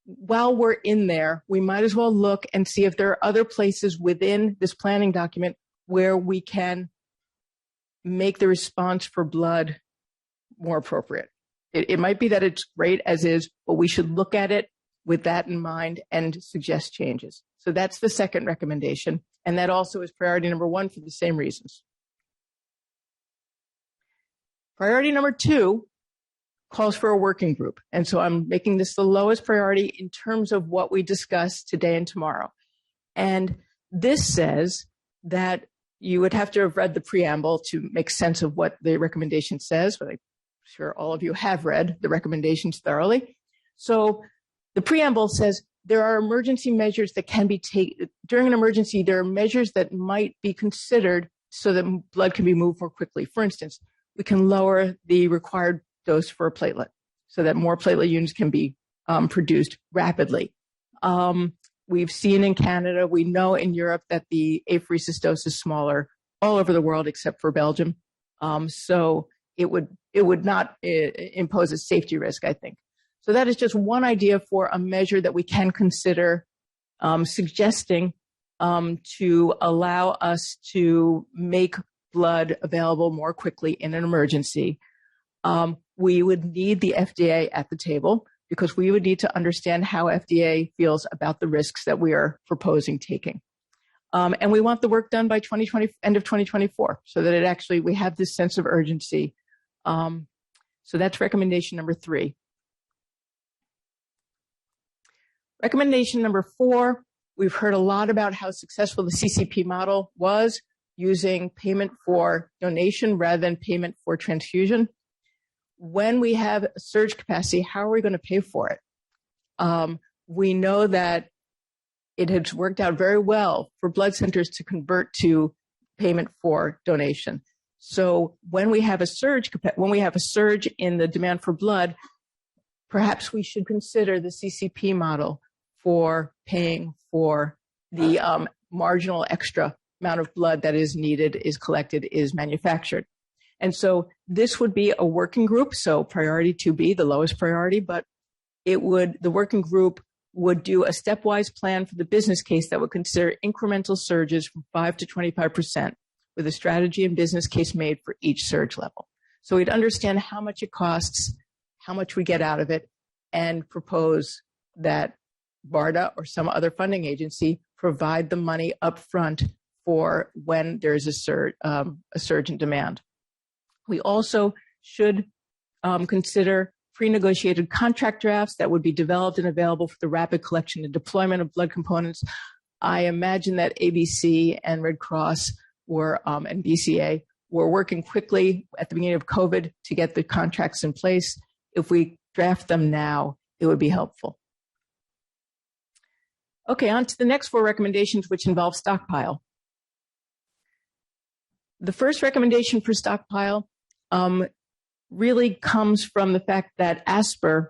While we're in there, we might as well look and see if there are other places within this planning document where we can make the response for blood more appropriate. It might be that it's great as is, but we should look at it with that in mind and suggest changes. So that's the second recommendation. And that also is priority number 1 for the same reasons. Priority number 2 calls for a working group. And so I'm making this the lowest priority in terms of what we discuss today and tomorrow. And this says that you would have to have read the preamble to make sense of what the recommendation says, but I'm sure all of you have read the recommendations thoroughly. So the preamble says there are emergency measures that can be taken. During an emergency, there are measures that might be considered so that blood can be moved more quickly. For instance, we can lower the required dose for a platelet so that more platelet units can be produced rapidly. We've seen in Canada, we know in Europe that the apheresis dose is smaller all over the world except for Belgium. So it would not impose a safety risk, I think. So that is just one idea for a measure that we can consider suggesting to allow us to make blood available more quickly in an emergency. We would need the FDA at the table because we would need to understand how FDA feels about the risks that we are proposing taking. And we want the work done by end of 2024 so that we have this sense of urgency. So that's recommendation number 3. Recommendation number 4, we've heard a lot about how successful the CCP model was, using payment for donation rather than payment for transfusion. When we have surge capacity, how are we going to pay for it? We know that it has worked out very well for blood centers to convert to payment for donation. So when we have a surge in the demand for blood, perhaps we should consider the CCP model for paying for the marginal extra amount of blood that is needed, is collected, is manufactured. And so this would be a working group. So priority 2B, the lowest priority, but the working group would do a stepwise plan for the business case that would consider incremental surges from 5 to 25%, with a strategy and business case made for each surge level. So we'd understand how much it costs, how much we get out of it, and propose that BARDA or some other funding agency provide the money up front for when there's a surge in demand. We also should consider pre-negotiated contract drafts that would be developed and available for the rapid collection and deployment of blood components. I imagine that ABC and Red Cross and BCA were working quickly at the beginning of COVID to get the contracts in place. If we draft them now, it would be helpful. Okay, on to the next 4 recommendations, which involve stockpile. The first recommendation for stockpile really comes from the fact that ASPR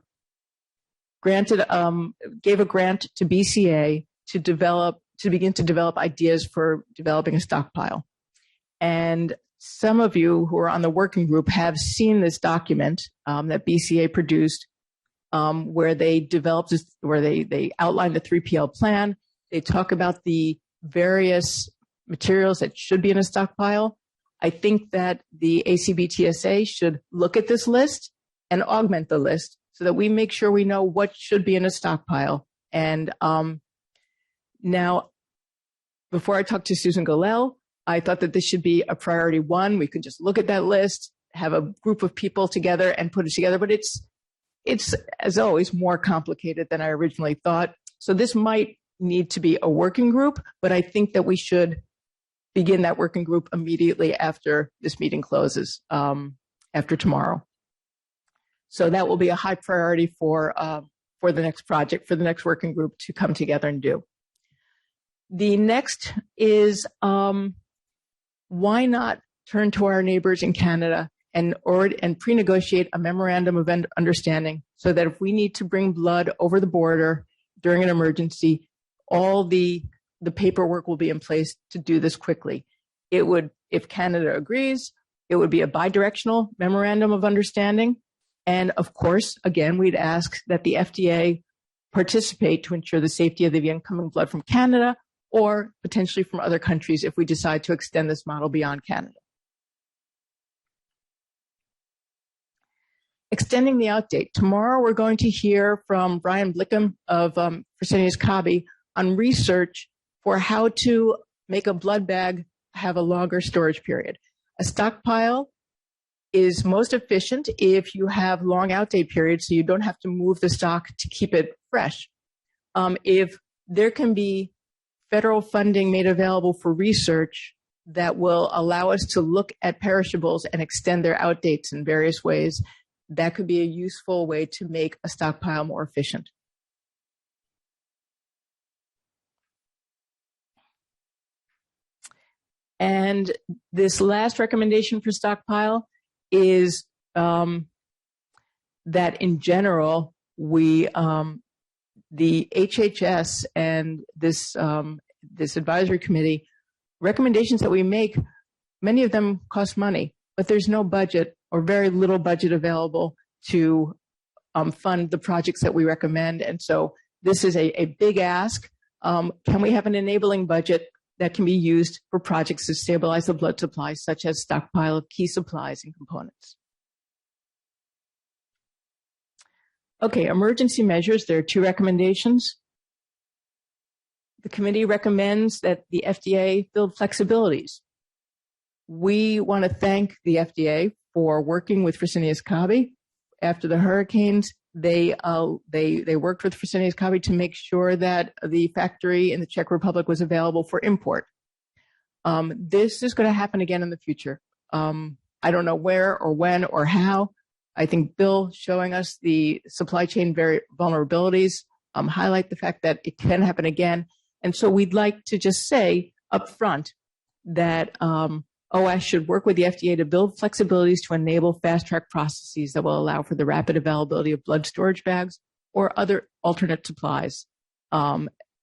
gave a grant to BCA to begin to develop ideas for developing a stockpile. And some of you who are on the working group have seen this document that BCA produced, where they outlined the 3PL plan. They talk about the various materials that should be in a stockpile. I think that the ACB-TSA should look at this list and augment the list so that we make sure we know what should be in a stockpile. And now, before I talk to Susan Galel, I thought that this should be a priority 1. We could just look at that list, have a group of people together and put it together, but it's, as always, more complicated than I originally thought. So this might need to be a working group, but I think that we should begin that working group immediately after this meeting closes, after tomorrow. So that will be a high priority for the next project, for the next working group to come together and do. The next is why not turn to our neighbors in Canada and pre-negotiate a memorandum of understanding so that if we need to bring blood over the border during an emergency, all the paperwork will be in place to do this quickly. It would, if Canada agrees, it would be a bidirectional memorandum of understanding. And of course, again, we'd ask that the FDA participate to ensure the safety of the incoming blood from Canada or potentially from other countries if we decide to extend this model beyond Canada. Extending the out date. Tomorrow we're going to hear from Brian Blickham of HHS.gov on research for how to make a blood bag have a longer storage period. A stockpile is most efficient if you have long out date periods so you don't have to move the stock to keep it fresh. If there can be federal funding made available for research that will allow us to look at perishables and extend their out dates in various ways, that could be a useful way to make a stockpile more efficient. And this last recommendation for stockpile is that in general, the HHS and this advisory committee, recommendations that we make, many of them cost money, but there's no budget or very little budget available to fund the projects that we recommend. And so this is a big ask. Can we have an enabling budget that can be used for projects to stabilize the blood supply, such as stockpile of key supplies and components? Okay, emergency measures. There are two recommendations. The committee recommends that the FDA build flexibilities. We want to thank the FDA for working with HHS.gov. After the hurricanes, they worked with HHS.gov to make sure that the factory in the Czech Republic was available for import. This is going to happen again in the future. I don't know where or when or how. I think Bill showing us the supply chain vulnerabilities highlight the fact that it can happen again. And so we'd like to just say up front that OS should work with the FDA to build flexibilities to enable fast-track processes that will allow for the rapid availability of blood storage bags or other alternate supplies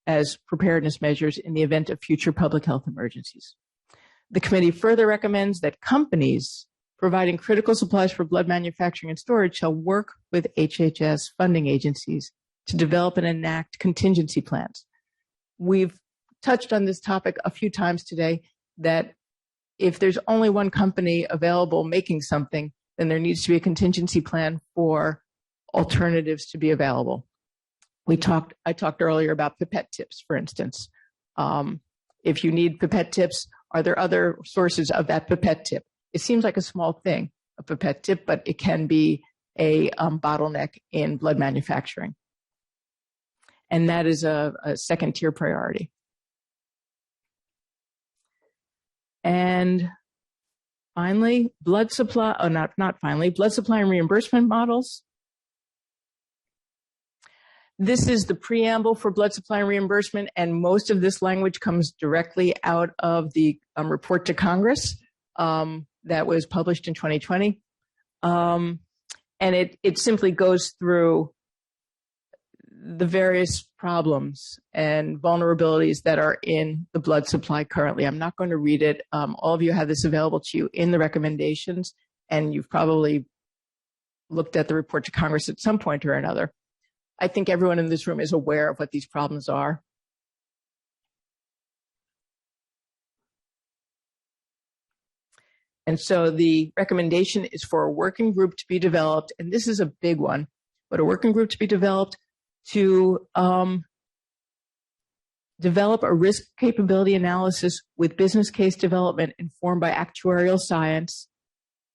as preparedness measures in the event of future public health emergencies. The committee further recommends that companies providing critical supplies for blood manufacturing and storage shall work with HHS funding agencies to develop and enact contingency plans. We've touched on this topic a few times today, that if there's only one company available making something, then there needs to be a contingency plan for alternatives to be available. I talked earlier about pipette tips, for instance. If you need pipette tips, are there other sources of that pipette tip? It seems like a small thing, a pipette tip, but it can be a bottleneck in blood manufacturing. And that is a second tier priority. And finally, blood supply, blood supply and reimbursement models. This is the preamble for blood supply and reimbursement, and most of this language comes directly out of the report to Congress that was published in 2020. And it simply goes through the various problems and vulnerabilities that are in the blood supply currently. I'm not going to read it. All of you have this available to you in the recommendations, and you've probably looked at the report to Congress at some point or another. I think everyone in this room is aware of what these problems are. And so the recommendation is for a working group to be developed, and this is a big one, but a working group to be developed to develop a risk capability analysis with business case development informed by actuarial science.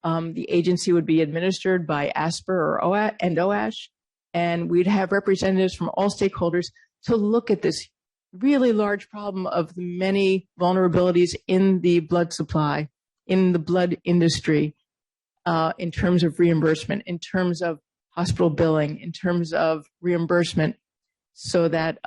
The agency would be administered by ASPR and OASH, and we'd have representatives from all stakeholders to look at this really large problem of the many vulnerabilities in the blood supply, in the blood industry, in terms of reimbursement, in terms of hospital billing in terms of reimbursement so that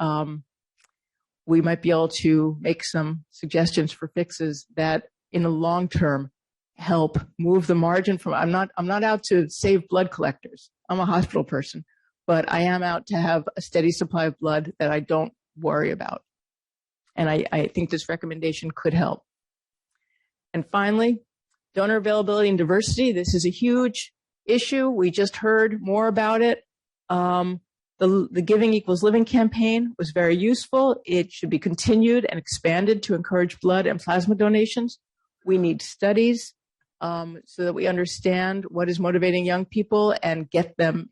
we might be able to make some suggestions for fixes that in the long term help move the margin from, I'm not out to save blood collectors. I'm a hospital person, but I am out to have a steady supply of blood that I don't worry about. And I think this recommendation could help. And finally, donor availability and diversity. This is a huge issue. We just heard more about it. The Giving Equals Living campaign was very useful. It should be continued and expanded to encourage blood and plasma donations. We need studies so that we understand what is motivating young people and get them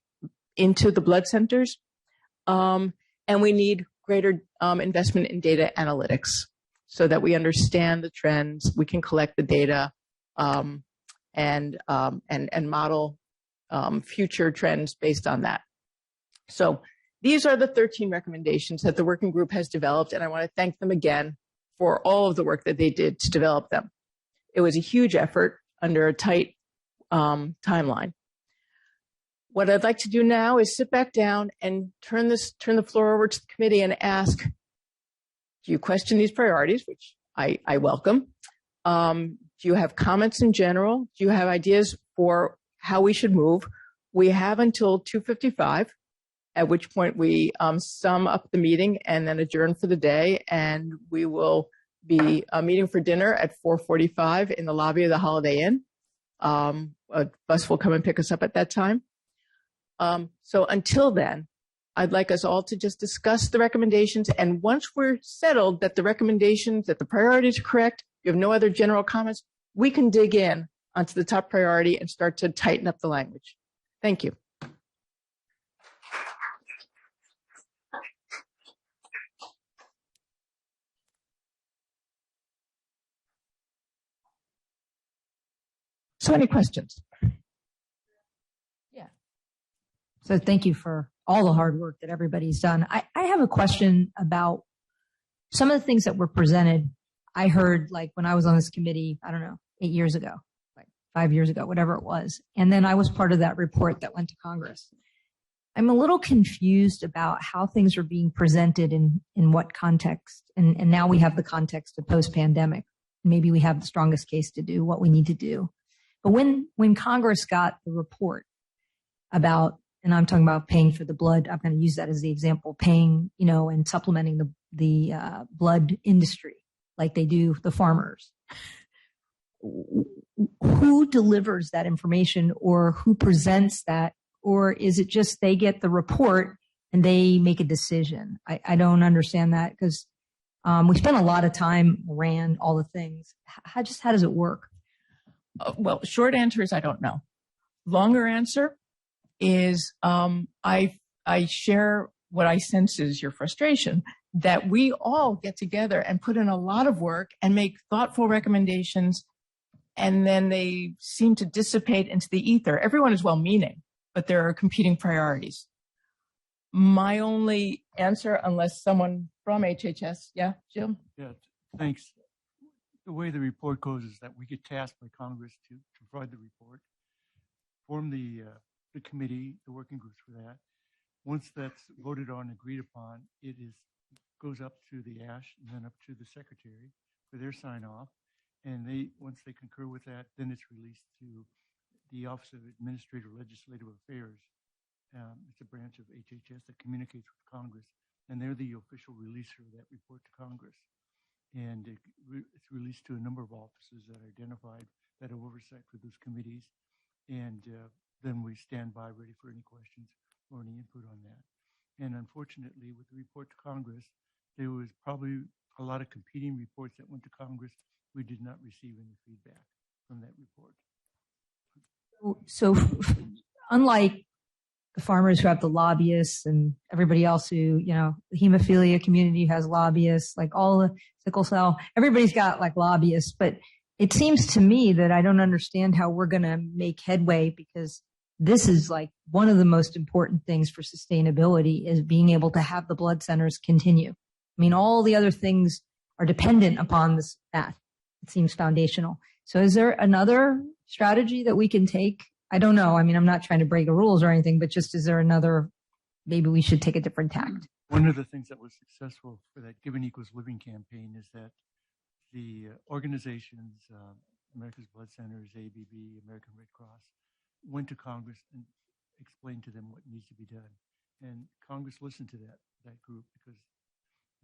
into the blood centers. And we need greater investment in data analytics so that we understand the trends, we can collect the data and model future trends based on that. So these are the 13 recommendations that the working group has developed, and I want to thank them again for all of the work that they did to develop them. It was a huge effort under a tight timeline. What I'd like to do now is sit back down and turn the floor over to the committee and ask, do you question these priorities, which I welcome? Do you have comments in general? Do you have ideas for how we should move? We have until 2:55, at which point we sum up the meeting and then adjourn for the day. And we will be meeting for dinner at 4:45 in the lobby of the Holiday Inn. A bus will come and pick us up at that time. So until then, I'd like us all to just discuss the recommendations. And once we're settled that the recommendations, that the priorities are correct, you have no other general comments, we can dig in onto the top priority and start to tighten up the language. Thank you. So any questions? Yeah. So thank you for all the hard work that everybody's done. I have a question about some of the things that were presented. I heard like when I was on this committee, I don't know, 8 years ago, like 5 years ago, whatever it was. And then I was part of that report that went to Congress. I'm a little confused about how things are being presented in what context. And now we have the context of post-pandemic. Maybe we have the strongest case to do what we need to do. But when Congress got the report about, and I'm talking about paying for the blood, I'm going to use that as the example, paying, and supplementing the blood industry like they do the farmers. Who delivers that information or who presents that? Or is it just they get the report and they make a decision? I don't understand that because we spent a lot of time, ran all the things. How does it work? Well, short answer is I don't know. Longer answer is I share what I sense is your frustration, that we all get together and put in a lot of work and make thoughtful recommendations, and then they seem to dissipate into the ether. Everyone is well-meaning, but there are competing priorities. My only answer, unless someone from HHS, yeah, Jim? Yeah, thanks. The way the report goes is that we get tasked by Congress to provide the report, form the committee, the working groups for that. Once that's voted on, agreed upon, it goes up to the ASH and then up to the secretary for their sign off. And once they concur with that, then it's released to the Office of Administrative Legislative Affairs. It's a branch of HHS that communicates with Congress, and they're the official releaser of that report to Congress. And it's released to a number of offices that are identified that have oversight for those committees. And then we stand by ready for any questions or any input on that. And unfortunately, with the report to Congress, there was probably a lot of competing reports that went to Congress. We did not receive any feedback from that report. So unlike the farmers who have the lobbyists and everybody else who, the hemophilia community has lobbyists, like all the sickle cell, everybody's got like lobbyists. But it seems to me that I don't understand how we're going to make headway, because this is like one of the most important things for sustainability is being able to have the blood centers continue. I mean, all the other things are dependent upon that. It seems foundational. So is there another strategy that we can take I don't know. I mean, I'm not trying to break the rules or anything, but just is there another, maybe we should take a different tact? One of the things that was successful for that Giving Equals Living campaign is that the organizations, America's Blood Centers, ABB, American Red Cross, went to Congress and explained to them what needs to be done. And Congress listened to that group because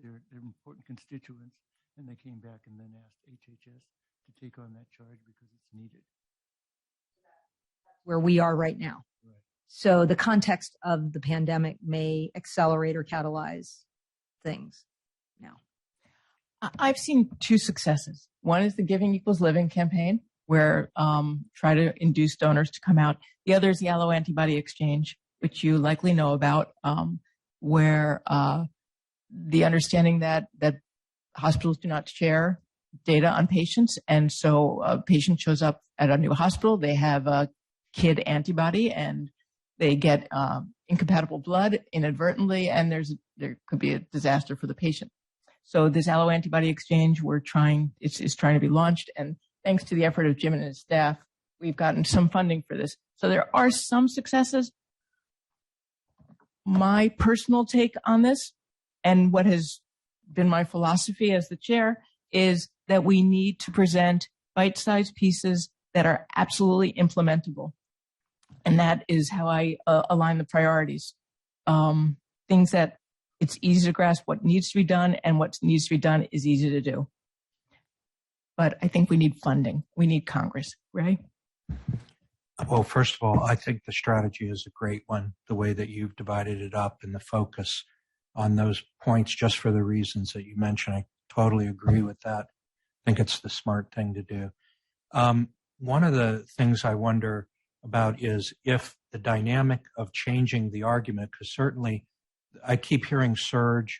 they're important constituents, and they came back and then asked HHS to take on that charge because it's needed. Where we are right now. Right. So the context of the pandemic may accelerate or catalyze things now. I've seen two successes. One is the Giving Equals Living campaign, where try to induce donors to come out. The other is the alloantibody exchange, which you likely know about, where the understanding that hospitals do not share data on patients, and so a patient shows up at a new hospital, they have a kid antibody, and they get incompatible blood inadvertently, and there could be a disaster for the patient. So this alloantibody exchange is trying to be launched, and thanks to the effort of Jim and his staff, we've gotten some funding for this. So there are some successes. My personal take on this, and what has been my philosophy as the chair, is that we need to present bite-sized pieces that are absolutely implementable. And that is how I align the priorities. Things that it's easy to grasp what needs to be done, and what needs to be done is easy to do. But I think we need funding. We need Congress, right? Well, first of all, I think the strategy is a great one, the way that you've divided it up and the focus on those points just for the reasons that you mentioned. I totally agree with that. I think it's the smart thing to do. One of the things I wonder about is if the dynamic of changing the argument, because certainly I keep hearing surge,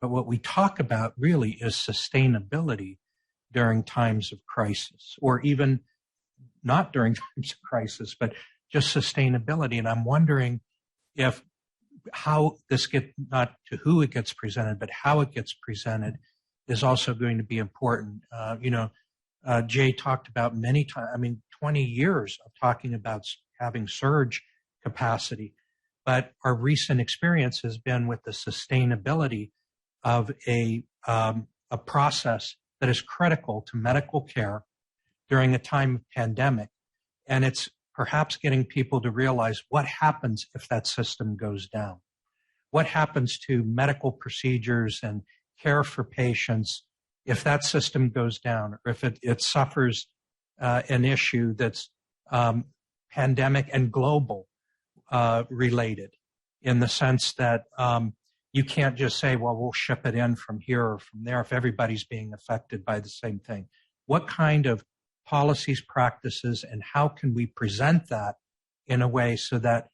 but what we talk about really is sustainability during times of crisis, or even not during times of crisis, but just sustainability. And I'm wondering if how this gets, not to who it gets presented, but how it gets presented is also going to be important. Jay talked about many times, 20 years of talking about having surge capacity, but our recent experience has been with the sustainability of a process that is critical to medical care during a time of pandemic. And it's perhaps getting people to realize what happens if that system goes down. What happens to medical procedures and care for patients if that system goes down, or if it suffers an issue that's pandemic and global related, in the sense that you can't just say, well, we'll ship it in from here or from there if everybody's being affected by the same thing. What kind of policies, practices, and how can we present that in a way so that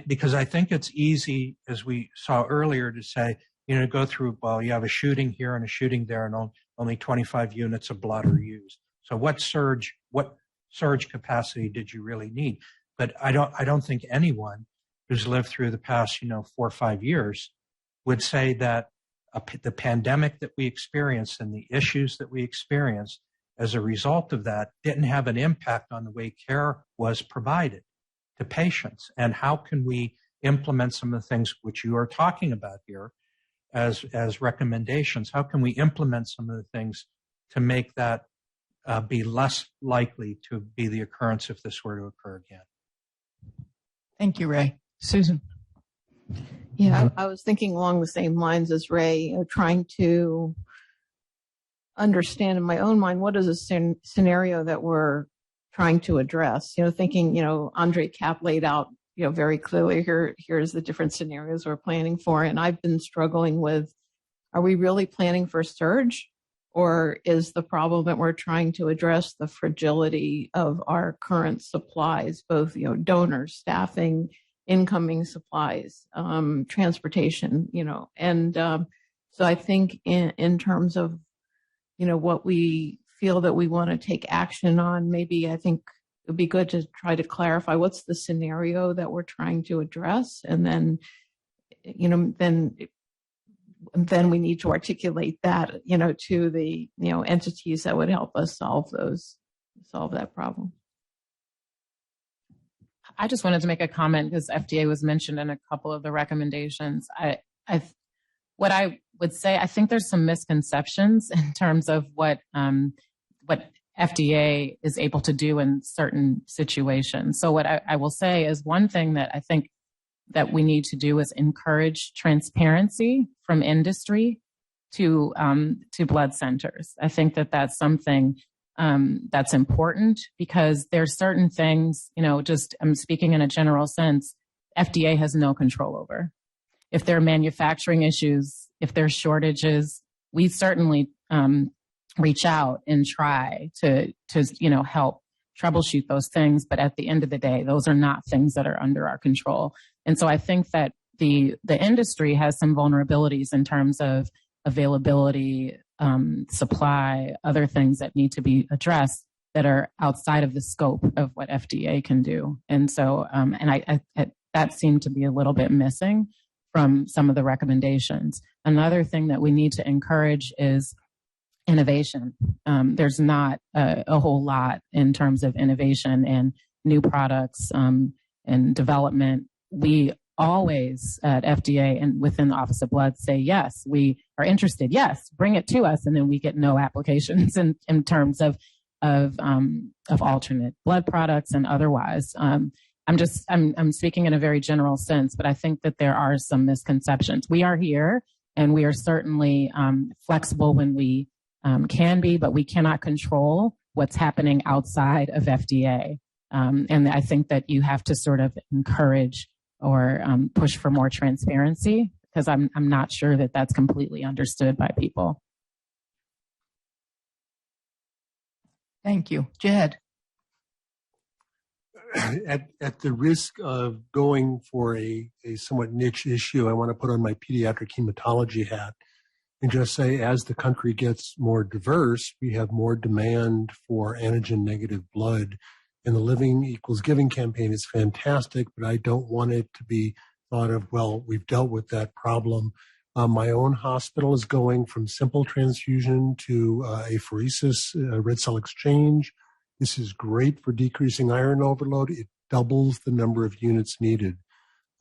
because I think it's easy, as we saw earlier, to say, go through, well, you have a shooting here and a shooting there, and only 25 units of blood are used. So what surge capacity did you really need? But I don't think anyone who's lived through the past, 4 or 5 years would say that the pandemic that we experienced and the issues that we experienced as a result of that didn't have an impact on the way care was provided to patients. And how can we implement some of the things which you are talking about here as recommendations? How can we implement some of the things to make that be less likely to be the occurrence if this were to occur again? Thank you, Ray. Susan. Yeah, I was thinking along the same lines as Ray, trying to understand in my own mind what is a scenario that we're trying to address. Thinking, Andre Kapp laid out, very clearly here's the different scenarios we're planning for. And I've been struggling with, are we really planning for surge? Or is the problem that we're trying to address the fragility of our current supplies, both, donors, staffing, incoming supplies, transportation, and so I think in terms of, what we feel that we want to take action on, maybe I think it would be good to try to clarify what's the scenario that we're trying to address. And then, then we need to articulate that, to the, entities that would help us solve that problem. I just wanted to make a comment because FDA was mentioned in a couple of the recommendations. What I would say, I think there's some misconceptions in terms of what FDA is able to do in certain situations. So what I will say is one thing that I think that we need to do is encourage transparency from industry to blood centers. I think that that's something that's important because there's certain things, just I'm speaking in a general sense, FDA has no control over. If there are manufacturing issues, if there's shortages, we certainly reach out and try to help troubleshoot those things. But at the end of the day, those are not things that are under our control. And so I think that the industry has some vulnerabilities in terms of availability, supply, other things that need to be addressed that are outside of the scope of what FDA can do. And so, that seemed to be a little bit missing from some of the recommendations. Another thing that we need to encourage is innovation. There's not a whole lot in terms of innovation and new products and development. We always at FDA and within the Office of Blood say, yes, we are interested. Yes, bring it to us. And then we get no applications in terms of alternate blood products and otherwise. I'm speaking in a very general sense, but I think that there are some misconceptions. We are here and we are certainly flexible when we can be, but we cannot control what's happening outside of FDA. And I think that you have to sort of encourage or push for more transparency because I'm not sure that that's completely understood by people. Thank you. Jed. At the risk of going for a somewhat niche issue, I want to put on my pediatric hematology hat and just say as the country gets more diverse, we have more demand for antigen-negative blood. And the Living Equals Giving campaign is fantastic, but I don't want it to be thought of, well, we've dealt with that problem. My own hospital is going from simple transfusion to apheresis, red cell exchange. This is great for decreasing iron overload. It doubles the number of units needed.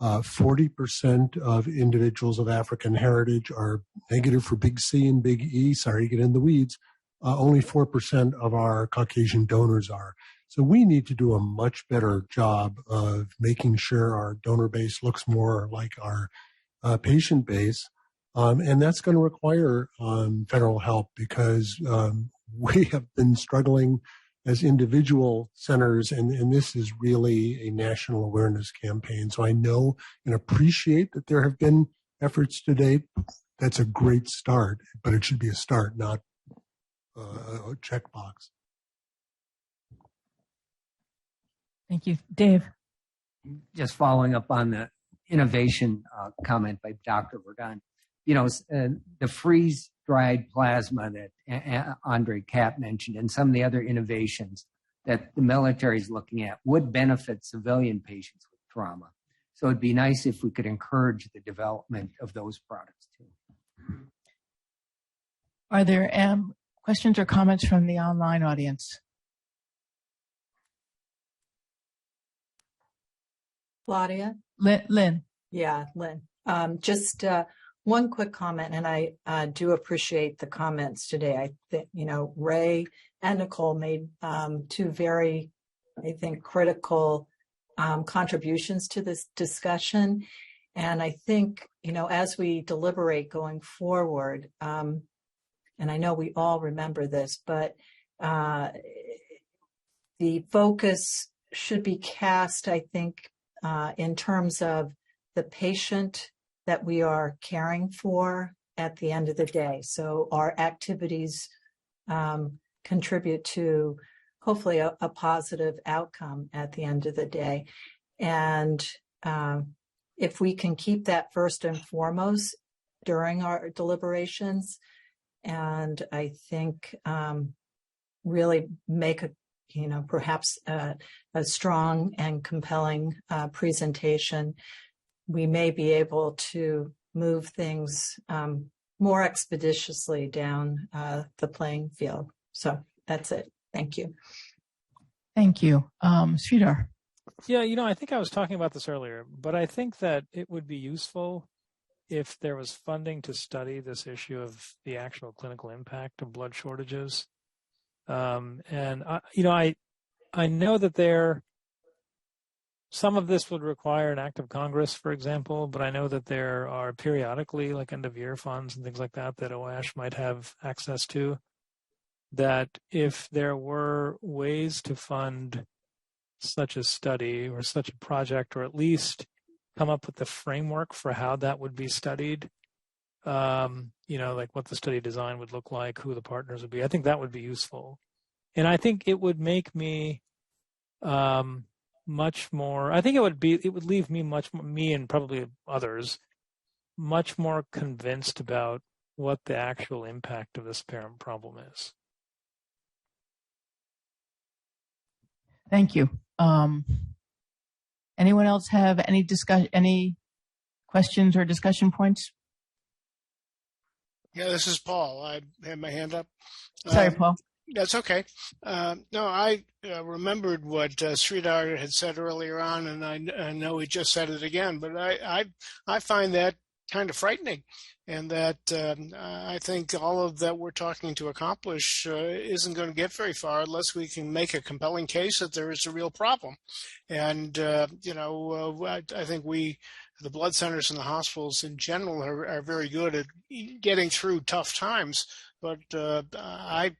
40% of individuals of African heritage are negative for big C and big E. Sorry to get in the weeds. Only 4% of our Caucasian donors are. So we need to do a much better job of making sure our donor base looks more like our patient base. And that's going to require federal help because we have been struggling as individual centers, and this is really a national awareness campaign. So I know and appreciate that there have been efforts to date. That's a great start, but it should be a start, not a checkbox. Thank you. Dave. Just following up on the innovation comment by Dr. Verdun. The freeze-dried plasma that Andre Kapp mentioned and some of the other innovations that the military is looking at would benefit civilian patients with trauma. So it'd be nice if we could encourage the development of those products too. Are there questions or comments from the online audience? Claudia? Lynn. Yeah, Lynn. Just one quick comment, and I do appreciate the comments today. I think, Ray and Nicole made two very, I think, critical contributions to this discussion. And I think, as we deliberate going forward, and I know we all remember this, but the focus should be cast, I think, in terms of the patient that we are caring for at the end of the day. So our activities contribute to hopefully a positive outcome at the end of the day. And if we can keep that first and foremost during our deliberations, and I think really make perhaps a strong and compelling presentation, we may be able to move things more expeditiously down the playing field. So that's it. Thank you. Thank you. Sridhar. Yeah, I think I was talking about this earlier, but I think that it would be useful if there was funding to study this issue of the actual clinical impact of blood shortages. And I know that some of this would require an act of Congress, for example, but I know that there are periodically, like end of year funds and things like that OASH might have access to. That if there were ways to fund such a study or such a project, or at least come up with the framework for how that would be studied, like what the study design would look like, who the partners would be. I think that would be useful. And I think it would make me much more, it would leave me and probably others, much more convinced about what the actual impact of this parent problem is. Thank you. Anyone else have any questions or discussion points? Yeah, this is Paul. I had my hand up. Sorry, Paul. That's okay. No, I remembered what Sridhar had said earlier on, and I know he just said it again, but I find that kind of frightening, and that I think all of that we're talking to accomplish isn't going to get very far unless we can make a compelling case that there is a real problem. And I think the blood centers and the hospitals in general are very good at getting through tough times, but I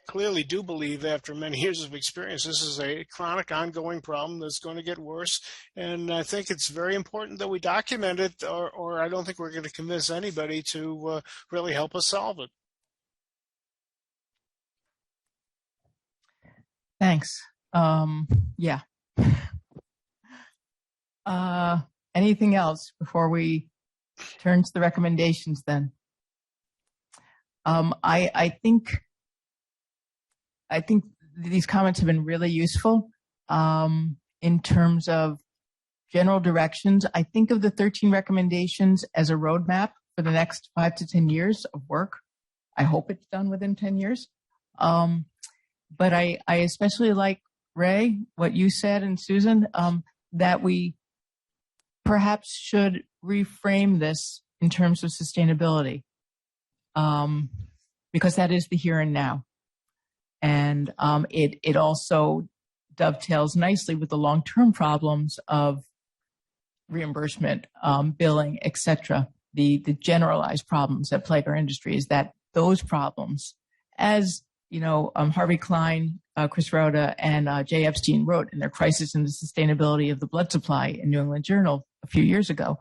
clearly do believe, after many years of experience, this is a chronic, ongoing problem that's going to get worse. And I think it's very important that we document it, or I don't think we're going to convince anybody to really help us solve it. Thanks. Yeah. Anything else before we turn to the recommendations then? I think these comments have been really useful in terms of general directions. I think of the 13 recommendations as a roadmap for the next 5 to 10 years of work. I hope it's done within 10 years. But I especially like, Ray, what you said, and Susan, that we perhaps should reframe this in terms of sustainability, because that is the here and now. And it also dovetails nicely with the long-term problems of reimbursement, billing, etc. The generalized problems that plague our industry is that those problems, as Harvey Klein, Chris Rhoda, and Jay Epstein wrote in their Crisis in the Sustainability of the Blood Supply in New England Journal a few years ago,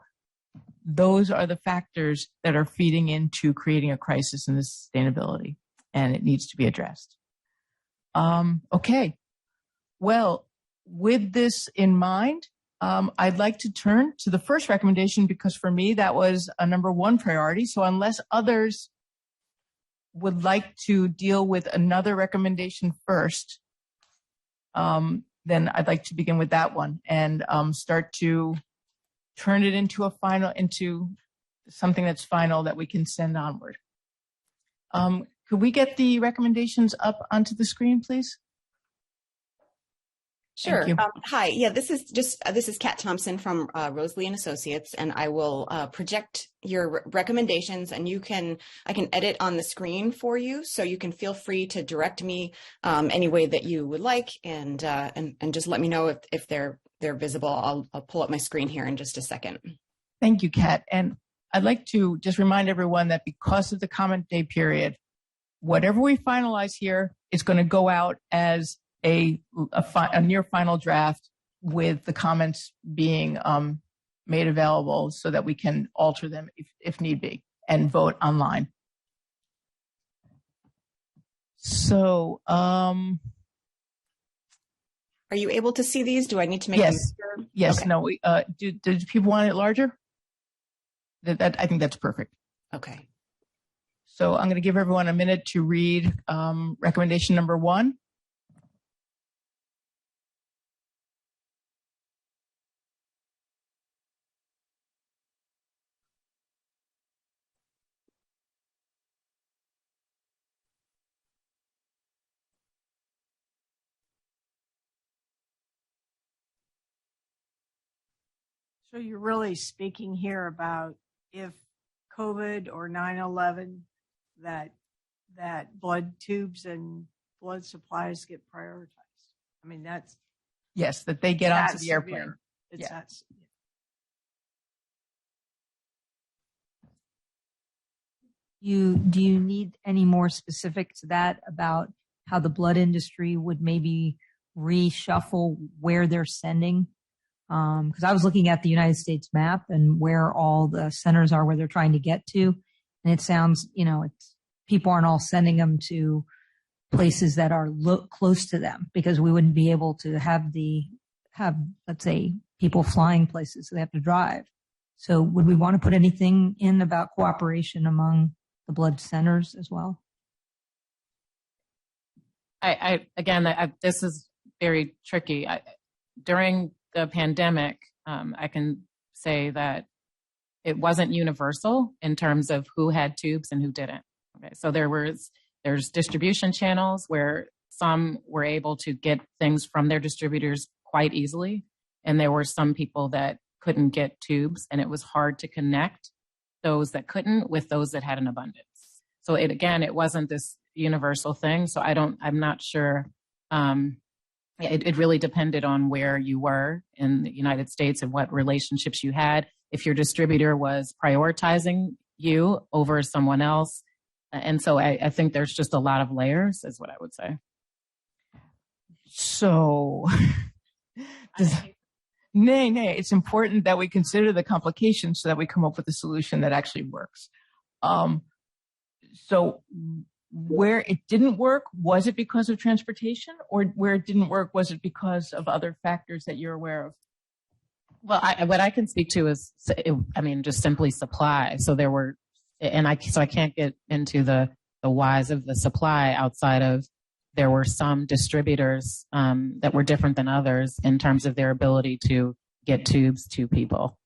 those are the factors that are feeding into creating a crisis in the sustainability, and it needs to be addressed. Okay. Well, with this in mind, I'd like to turn to the first recommendation, because for me, that was a number one priority. So unless others would like to deal with another recommendation first, then I'd like to begin with that one and start to turn it into something that's final that we can send onward. Could we get the recommendations up onto the screen, please? Sure. Hi. Yeah, this is Kat Thompson from Rosalie and Associates, and I will project your recommendations, and I can edit on the screen for you, so you can feel free to direct me any way that you would like, and just let me know if they're visible. I'll pull up my screen here in just a second. Thank you, Kat. And I'd like to just remind everyone that because of the comment day period, whatever we finalize here is going to go out as a near final draft, with the comments being made available so that we can alter them if need be and vote online. So, are you able to see these? Do I need to make them bigger? Yes. Okay. No. Do people want it larger? I think that's perfect. Okay. So I'm going to give everyone a minute to read recommendation number 1. So you're really speaking here about if COVID or 9/11, that blood tubes and blood supplies get prioritized. I mean, that's Yes, that they get onto the severe. airplane. It's Yeah. that. Do you need any more specific to that about how the blood industry would maybe reshuffle where they're sending? Because I was looking at the United States map and where all the centers are, where they're trying to get to, and it sounds, it's people aren't all sending them to places that are close to them, because we wouldn't be able to have let's say people flying places, so they have to drive. So would we want to put anything in about cooperation among the blood centers as well? This is very tricky. During the pandemic, I can say that it wasn't universal in terms of who had tubes and who didn't. Okay, so there's distribution channels where some were able to get things from their distributors quite easily, and there were some people that couldn't get tubes, and it was hard to connect those that couldn't with those that had an abundance. So it wasn't this universal thing. So I'm not sure. It really depended on where you were in the United States and what relationships you had. If your distributor was prioritizing you over someone else. And so I think there's just a lot of layers, is what I would say. So, nay, it's important that we consider the complications so that we come up with a solution that actually works. So where it didn't work, was it because of transportation, or where it didn't work, was it because of other factors that you're aware of? Well, what I can speak to is, just simply supply. So there were, I can't get into the whys of the supply outside of there were some distributors that were different than others in terms of their ability to get tubes to people.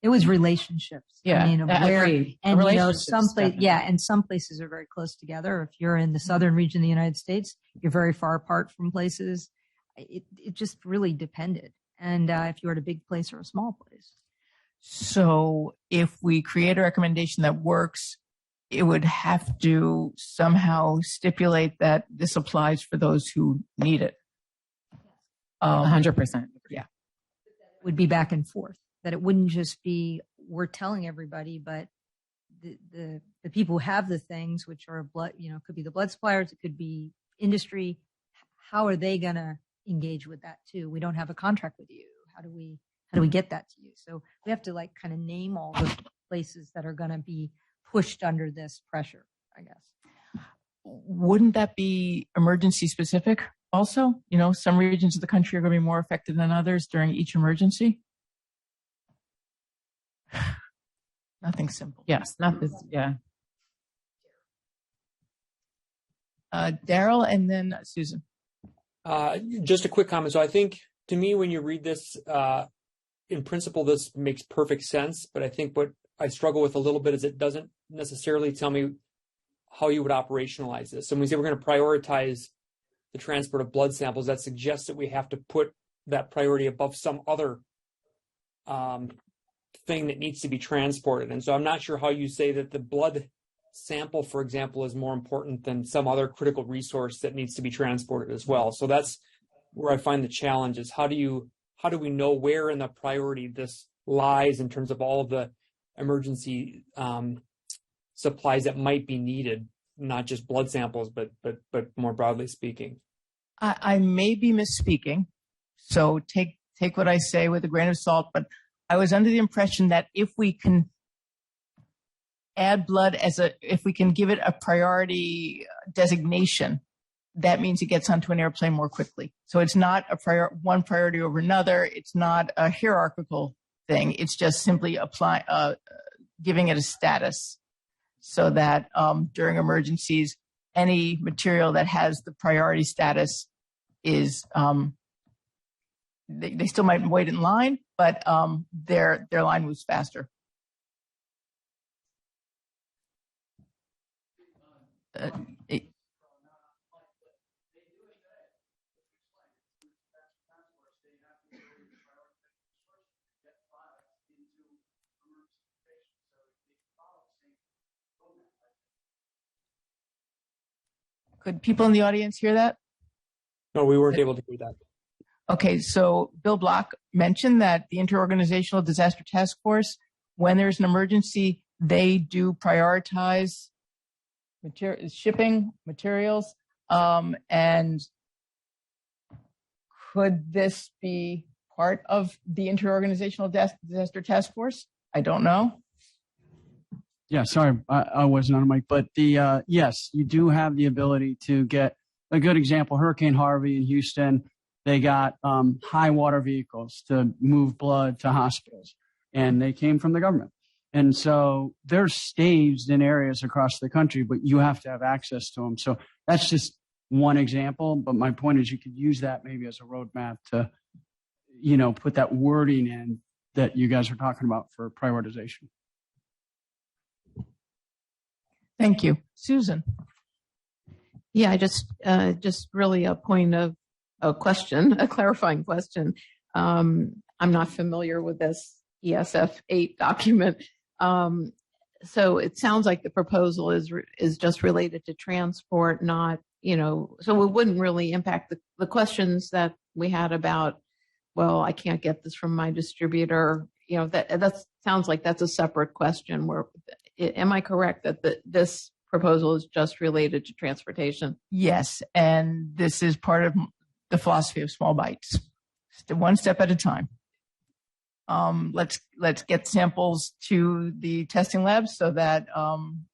It was relationships. Yeah, agreed. And some places are very close together. If you're in the southern region of the United States, you're very far apart from places. It just really depended. And if you were at a big place or a small place. So if we create a recommendation that works, it would have to somehow stipulate that this applies for those who need it. 100%. Yeah. It would be back and forth. That it wouldn't just be we're telling everybody, but the people who have the things, which are blood, could be the blood suppliers, it could be industry. How are they going to engage with that too? We don't have a contract with you. How do we get that to you? So we have to kind of name all the places that are going to be pushed under this pressure, I guess. Wouldn't that be emergency specific also? Some regions of the country are going to be more affected than others during each emergency. Nothing simple. Yes, nothing. Yeah. Daryl and then Susan. Just a quick comment. So I think, to me, when you read this, in principle, this makes perfect sense. But I think what I struggle with a little bit is it doesn't necessarily tell me how you would operationalize this. So when we say we're going to prioritize the transport of blood samples, that suggests that we have to put that priority above some other thing that needs to be transported. And so I'm not sure how you say that the blood sample, for example, is more important than some other critical resource that needs to be transported as well. So that's where I find the challenge is how do we know where in the priority this lies in terms of all of the emergency supplies that might be needed, not just blood samples, but more broadly speaking. I may be misspeaking, so take what I say with a grain of salt, but I was under the impression that if we can add blood if we can give it a priority designation, that means it gets onto an airplane more quickly. So it's not one priority over another. It's not a hierarchical thing. It's just simply giving it a status so that during emergencies, any material that has the priority status is they still might wait in line, but their line moves faster. Could people in the audience hear that? No, we weren't able to hear that. Okay, so Bill Block mentioned that the Interorganizational Disaster Task Force, when there's an emergency, they do prioritize shipping materials. And could this be part of the Interorganizational Disaster Task Force? I don't know. Yeah, sorry, I wasn't on a mic, but yes, you do have the ability to get a good example. Hurricane Harvey in Houston, they got high water vehicles to move blood to hospitals, and they came from the government. And so they're staged in areas across the country, but you have to have access to them. So that's just one example. But my point is you could use that maybe as a roadmap to, put that wording in that you guys are talking about for prioritization. Thank you. Susan. Yeah, just really a point of a question, a clarifying question. I'm not familiar with this ESF 8 document. So it sounds like the proposal is just related to transport, not, so it wouldn't really impact the questions that we had about, well, I can't get this from my distributor. That sounds like that's a separate question. Am I correct that this proposal is just related to transportation? Yes, and this is part of the philosophy of small bites, one step at a time. Let's get samples to the testing labs so that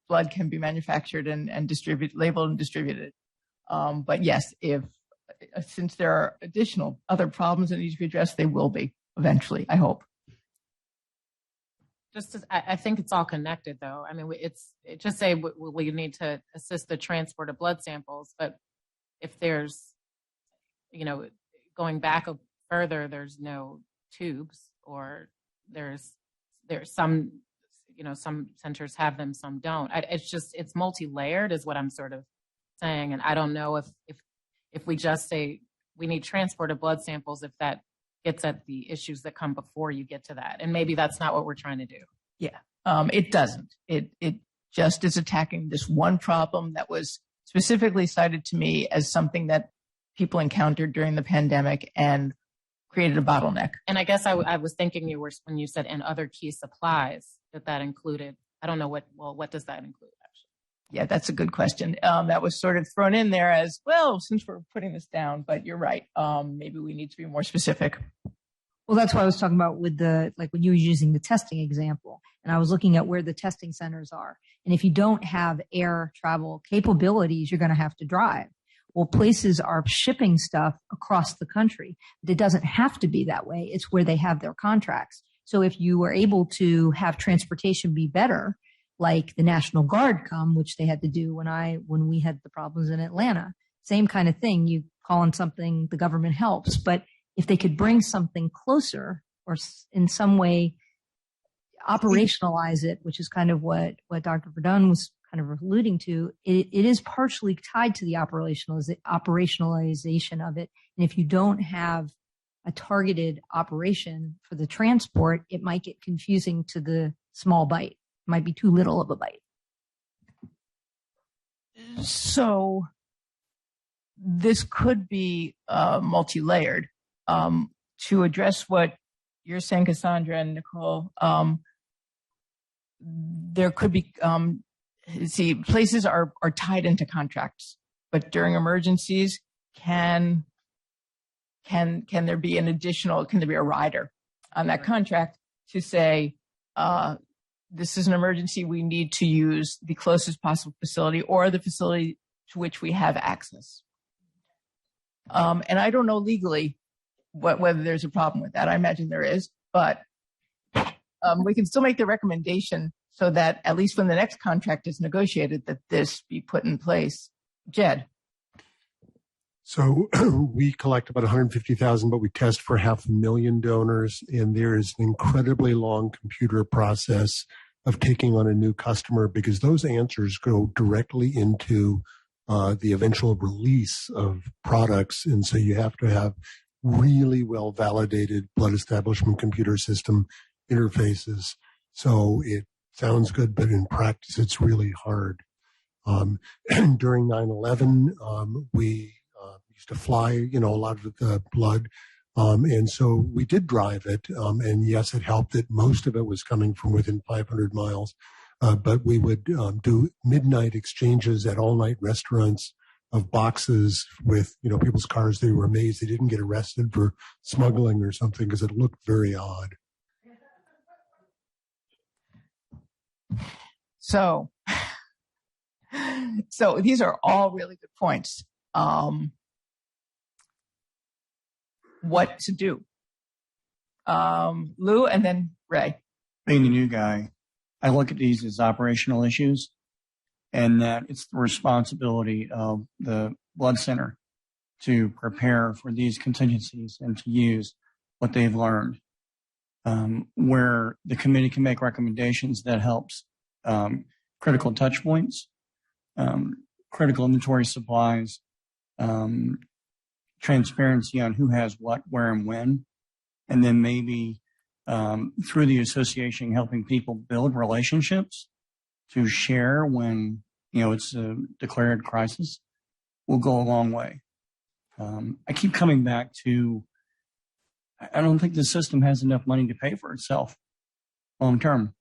blood can be manufactured and labeled and distributed. But yes, since there are additional other problems that need to be addressed, they will be eventually, I hope. I think it's all connected, though. I mean, it just say we need to assist the transport of blood samples, but if there's, going back further, there's no tubes, or there's some, some centers have them, some don't. It's multi-layered is what I'm sort of saying, and I don't know if we just say we need transport of blood samples, if that gets at the issues that come before you get to that. And maybe that's not what we're trying to do. Yeah, it doesn't. It just is attacking this one problem that was specifically cited to me as something that people encountered during the pandemic and created a bottleneck. And I guess I was thinking when you said and other key supplies, that included, I don't know what does that include actually? Yeah, that's a good question. That was sort of thrown in there as, well, since we're putting this down, but you're right. Maybe we need to be more specific. Well, that's what I was talking about with when you were using the testing example, and I was looking at where the testing centers are. And if you don't have air travel capabilities, you're going to have to drive. Well, places are shipping stuff across the country. But it doesn't have to be that way. It's where they have their contracts. So if you were able to have transportation be better, like the National Guard come, which they had to do when we had the problems in Atlanta, same kind of thing. You call on something, the government helps. But if they could bring something closer or in some way operationalize it, which is kind of what Dr. Verdun was kind of alluding to, it is partially tied to the operationalization of it. And if you don't have a targeted operation for the transport, it might get confusing to the small bite. It might be too little of a bite. So this could be multi-layered. To address what you're saying, Cassandra and Nicole, there could be, places are tied into contracts, but during emergencies, can there be can there be a rider on that contract to say, this is an emergency, we need to use the closest possible facility or the facility to which we have access. And I don't know legally whether there's a problem with that. I imagine there is, but we can still make the recommendation so that at least when the next contract is negotiated, that this be put in place. Jed. So we collect about 150,000, but we test for 500,000 donors, and there is an incredibly long computer process of taking on a new customer because those answers go directly into the eventual release of products. And so you have to have really well validated blood establishment computer system interfaces. So it sounds good, but in practice, it's really hard. During 9/11, we used to fly, a lot of the blood. And so we did drive it. And yes, it helped that most of it was coming from within 500 miles. But we would do midnight exchanges at all-night restaurants of boxes with, people's cars. They were amazed they didn't get arrested for smuggling or something because it looked very odd. So these are all really good points. What to do? Lou and then Ray. Being the new guy, I look at these as operational issues, and that it's the responsibility of the blood center to prepare for these contingencies and to use what they've learned. Where the committee can make recommendations that helps critical touch points, critical inventory supplies, transparency on who has what, where, and when, and then maybe through the association helping people build relationships to share when it's a declared crisis will go a long way. I keep coming back to I don't think the system has enough money to pay for itself long term.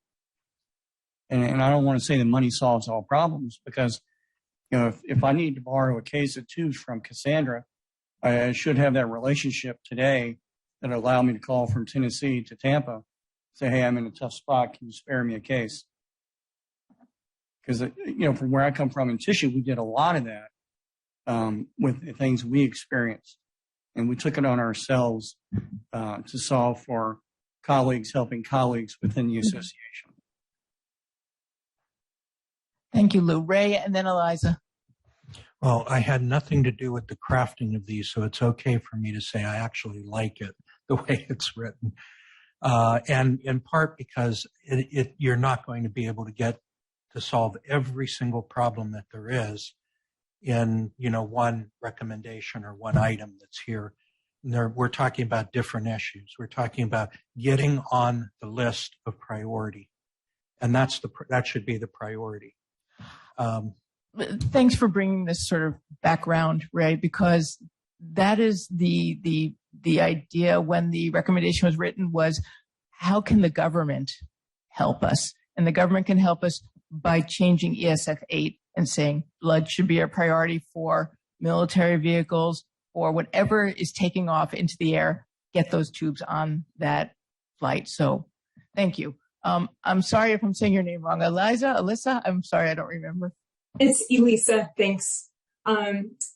And I don't want to say that money solves all problems because, if I need to borrow a case of tubes from Cassandra, I should have that relationship today that allow me to call from Tennessee to Tampa, say, hey, I'm in a tough spot. Can you spare me a case? Because, from where I come from in tissue, we did a lot of that with the things we experienced. And we took it on ourselves to solve for colleagues helping colleagues within the association. Thank you, Lou. Ray, and then Eliza. Well, I had nothing to do with the crafting of these, so it's okay for me to say I actually like it the way it's written. And in part because you're not going to be able to get to solve every single problem that there is in, one recommendation or one item that's here. We're talking about different issues. We're talking about getting on the list of priority. And that should be the priority. Thanks for bringing this sort of background, Ray, because that is the idea when the recommendation was written was how can the government help us? And the government can help us by changing ESF 8 and saying blood should be a priority for military vehicles or whatever is taking off into the air, get those tubes on that flight. So thank you. I'm sorry if I'm saying your name wrong. Alyssa, I'm sorry, I don't remember. It's Elisa, thanks.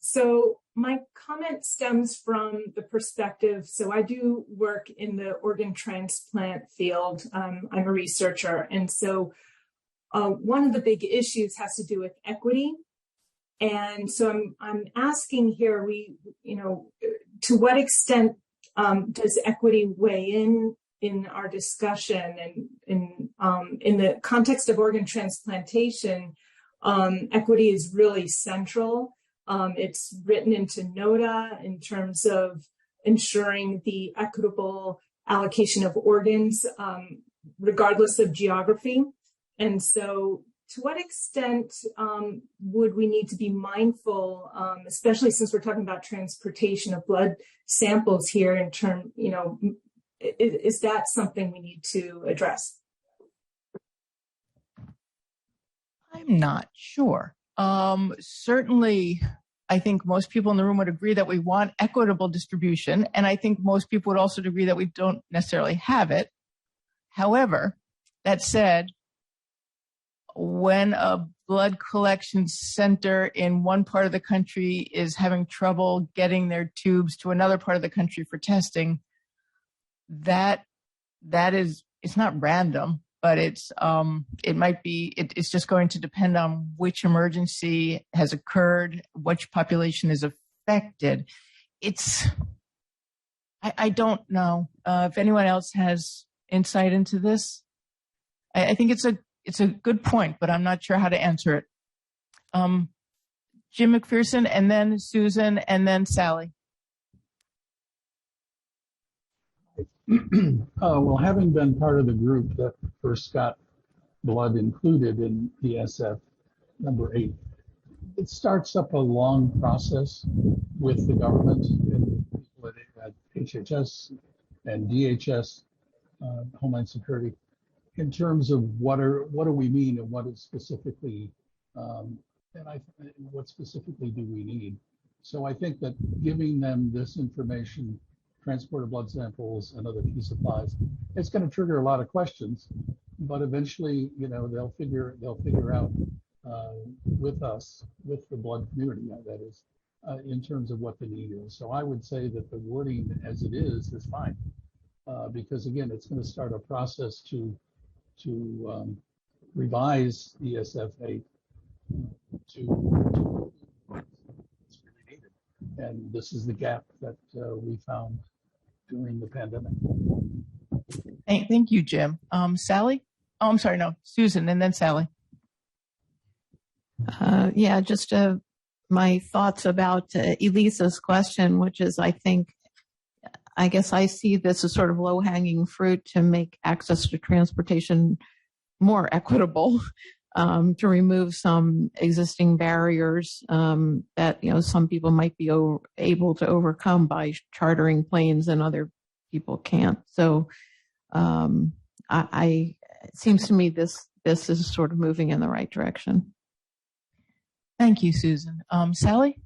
So my comment stems from the perspective, so I do work in the organ transplant field. I'm a researcher, and so one of the big issues has to do with equity. And so I'm asking here, to what extent does equity weigh in our discussion, and in the context of organ transplantation, equity is really central. It's written into NOTA in terms of ensuring the equitable allocation of organs, regardless of geography. And so to what extent would we need to be mindful, especially since we're talking about transportation of blood samples here in term, is that something we need to address? I'm not sure. Certainly, I think most people in the room would agree that we want equitable distribution, and I think most people would also agree that we don't necessarily have it. However, that said, when a blood collection center in one part of the country is having trouble getting their tubes to another part of the country for testing, that is, it's not random, but it's just going to depend on which emergency has occurred, which population is affected. I don't know if anyone else has insight into this. I think it's a good point, but I'm not sure how to answer it. Jim McPherson, and then Susan, and then Sally. Well, having been part of the group that first got blood included in ESF number 8, it starts up a long process with the government and people at HHS and DHS, Homeland Security, in terms of what do we mean and what is specifically, what specifically do we need? So I think that giving them this information, transport of blood samples and other key supplies, it's going to trigger a lot of questions, but eventually, they'll figure out with us, with the blood community, that is, in terms of what the need is. So I would say that the wording as it is fine, because again, it's going to start a process to revise ESF 8 to it's really needed. And this is the gap that we found during the pandemic. Thank you, Jim. Sally? Oh, I'm sorry, no, Susan, and then Sally. Yeah, just my thoughts about Elisa's question, which is, I guess I see this as sort of low-hanging fruit to make access to transportation more equitable, to remove some existing barriers that some people might be able to overcome by chartering planes and other people can't. So it seems to me this is sort of moving in the right direction. Thank you, Susan. Sally?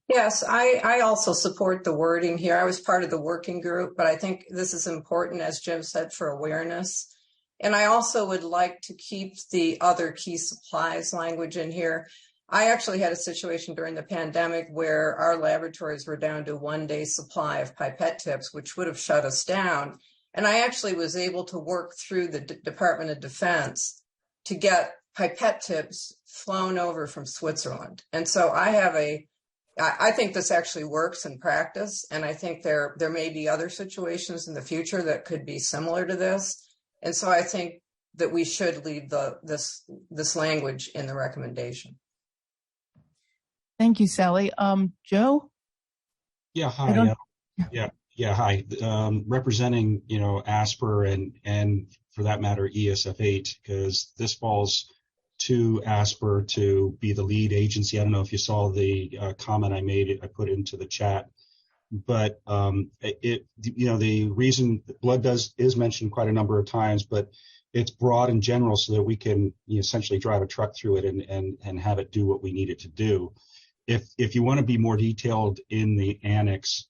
Yes, I also support the wording here. I was part of the working group, but I think this is important, as Jim said, for awareness. And I also would like to keep the other key supplies language in here. I actually had a situation during the pandemic where our laboratories were down to 1 day supply of pipette tips, which would have shut us down. And I actually was able to work through the Department of Defense to get pipette tips flown over from Switzerland. And so I think this actually works in practice. And I think there may be other situations in the future that could be similar to this. And so I think that we should leave this language in the recommendation. Thank you, Sally. Joe? Yeah, hi. Hi. Representing, ASPR and for that matter, ESF8, because this falls to ASPR to be the lead agency. I don't know if you saw the comment I made, I put into the chat. But the reason blood is mentioned quite a number of times, but it's broad and general so that we can essentially drive a truck through it and have it do what we need it to do. If you want to be more detailed in the annex,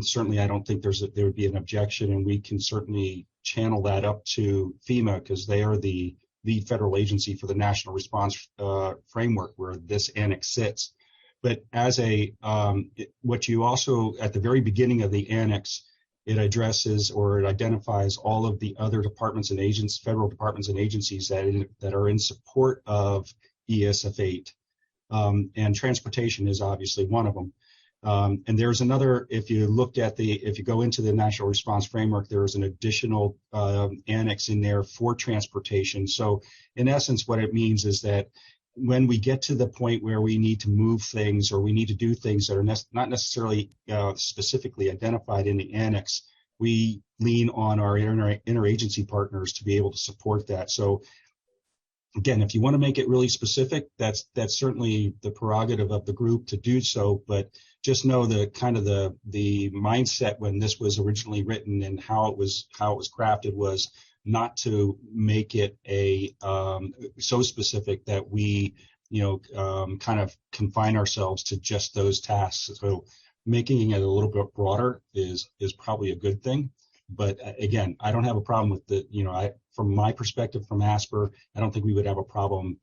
certainly I don't think there would be an objection, and we can certainly channel that up to FEMA because they are the lead federal agency for the National Response Framework where this annex sits. But as what you also, at the very beginning of the annex, it addresses or it identifies all of the other departments and agents, federal departments and agencies that are in support of ESF8. And transportation is obviously one of them. And there's another, if you go into the National Response Framework, there is an additional annex in there for transportation. So in essence, what it means is that when we get to the point where we need to move things or we need to do things that are not necessarily specifically identified in the annex, we lean on our interagency partners to be able to support that. So again, if you want to make it really specific, that's certainly the prerogative of the group to do so. But just know the kind of the mindset when this was originally written and how it was crafted was not to make it so specific that we kind of confine ourselves to just those tasks. So making it a little bit broader is probably a good thing. But again, I don't have a problem with from my perspective, from ASPR, I don't think we would have a problem